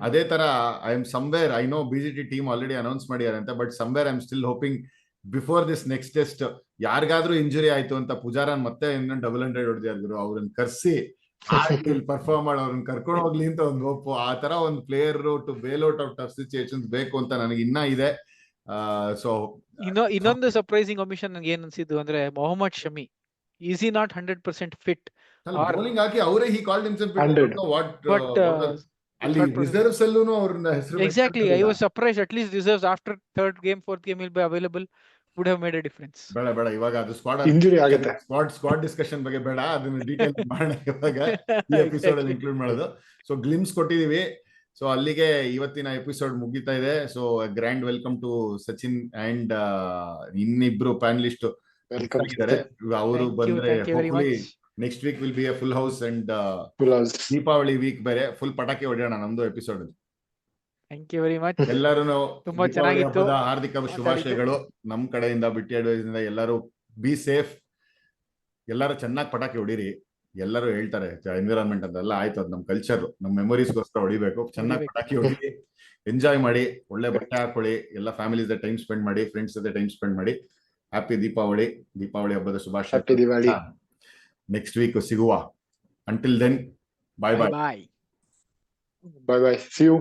Speaker 1: ಅದೇ ತರ I M somewhere, I know BGT team already announce ಮಾಡಿದ್ದಾರೆ ಅಂತ, but somewhere I M still hoping before this next test ಯಾರಿಗಾದ್ರೂ ಇಂಜುರಿ ಆಯ್ತು ಅಂತ ಪೂಜಾರನ್ ಮತ್ತೆ ಇನ್ನೊಂದು 100 ಹೊಡೆದಿದ್ರು, ಅವ್ರನ್ನ ಕರ್ಸಿ ಪರ್ಫಾರ್ಮ್ ಮಾಡಿ ಅವ್ರನ್ನ ಕರ್ಕೊಂಡು ಹೋಗ್ಲಿ ಅಂತ ಒಂದು ಹೋಪು. ಆ ತರ ಒಂದು player to bail out of tough situations ಬೇಕು ಅಂತ ನನಗೆ ಇನ್ನ ಇದೆ. ಸೊ
Speaker 3: ಇನ್ನೊಂದು ಸರ್ಪ್ರೈಸಿಂಗ್ ಒಮಿಷನ್ ನನಗೆ ಏನ್ ಅನ್ಸಿದ್ದು ಅಂದ್ರೆ Mohammed Shami, is he not 100% fit?
Speaker 1: Bowling ಹಾಕಿ ಅವರೇ ಹಿ ಕಾಲ್ಡ್ ಹಿಮ್ಸೆಲ್ಫ್
Speaker 2: 100.
Speaker 3: But
Speaker 1: ಅಲ್ಲಿ ರಿಸರ್ವ್ಸ್ ಅಲ್ಲೂ ಅವ್ರನ್ನ ಹೆಸರು
Speaker 3: exactly, I was surprised. At least reserves after third game, fourth game will be available, would have made a difference.
Speaker 1: ಬೇಡ ಇವಾಗ ಅದು
Speaker 2: Injury ಆಗುತ್ತೆ.
Speaker 1: ಸ್ಕ್ವಾಡ್ ಡಿಸ್ಕಷನ್ ಬಗ್ಗೆ ಬೇಡ, ಅದನ್ನ ಡೀಟೇಲ್ ಮಾಡೋಣ ಇವಾಗ ಈ ಎಪಿಸೋಡ್ ಅಲ್ಲಿ ಇನ್ಕ್ಲೂಡ್ ಮಾಡೋದು. So glimpse ಕೊಟ್ಟಿದೀವಿ. ಸೊ ಅಲ್ಲಿಗೆ ಇವತ್ತಿನ ಎಪಿಸೋಡ್ ಮುಗಿತಾ ಇದೆ. So grand welcome to Sachin and ಇನ್ನಿಬ್ರು ಪ್ಯಾನಲಿಸ್ಟ್
Speaker 2: Welcome.
Speaker 1: ಇದ್ದಾರೆ. ಅವರು ಬಂದ್ರೆ
Speaker 3: Thank you very
Speaker 1: hopefully
Speaker 3: much.
Speaker 1: Next week will be a full house and
Speaker 2: Full house.
Speaker 1: Deepavali week ಬೇರೆ ಫುಲ್ ಪಟಾಕಿ ಹೊಡೆಯೋಣ ನಮ್ದು episode.
Speaker 3: Thank you very much.
Speaker 1: ಎಲ್ಲರೂ
Speaker 3: ತುಂಬಾ
Speaker 1: ದೀಪಾವಳಿ
Speaker 3: ಚೆನ್ನಾಗಿತ್ತು.
Speaker 1: ಹಬ್ಬದ ಹಾರ್ದಿಕ ಶುಭಾಶಯಗಳು ನಮ್ ಕಡೆಯಿಂದ, ಬಿಟ್ಟಿ ಅಡ್ವೈಸ್ ಇಂದ. ಎಲ್ಲರೂ ಬಿ ಸೇಫ್, ಎಲ್ಲರೂ ಚೆನ್ನಾಗಿ ಪಟಾಕಿ ಹೊಡೀರಿ. ಎಲ್ಲರೂ ಹೇಳ್ತಾರೆ ಎನ್ವಿರಾನ್ಮೆಂಟ್ ಅಂತ, ಎಲ್ಲ ಆಯ್ತು, ಅದು ನಮ್ ಕಲ್ಚರ್, ನಮ್ ಮೆಮೊರೀಸ್ಗೋಸ್ಕರ ಹೊಡಿಬೇಕು. ಚೆನ್ನಾಗಿ ಪಟಾಕಿ ಹೊಡಿ, ಎಂಜಾಯ್ ಮಾಡಿ, ಒಳ್ಳೆ ಬಟ್ಟೆ ಹಾಕೊಳ್ಳಿ, ಎಲ್ಲ ಫ್ಯಾಮಿಲೀಸ್ ಟೈಮ್ ಸ್ಪೆಂಡ್ ಮಾಡಿ, ಫ್ರೆಂಡ್ಸ್ ಜೊತೆ ಟೈಮ್ ಸ್ಪೆಂಡ್ ಮಾಡಿ. ಹ್ಯಾಪಿ ದೀಪಾವಳಿ ಹಬ್ಬದ
Speaker 2: Happy
Speaker 1: ಶುಭಾಶಯ.
Speaker 2: Diwali.
Speaker 1: ನೆಕ್ಸ್ಟ್ ವೀಕ್ ಸಿಗುವ. Until then, bye bye.
Speaker 3: Bye.
Speaker 2: Bye bye. See you.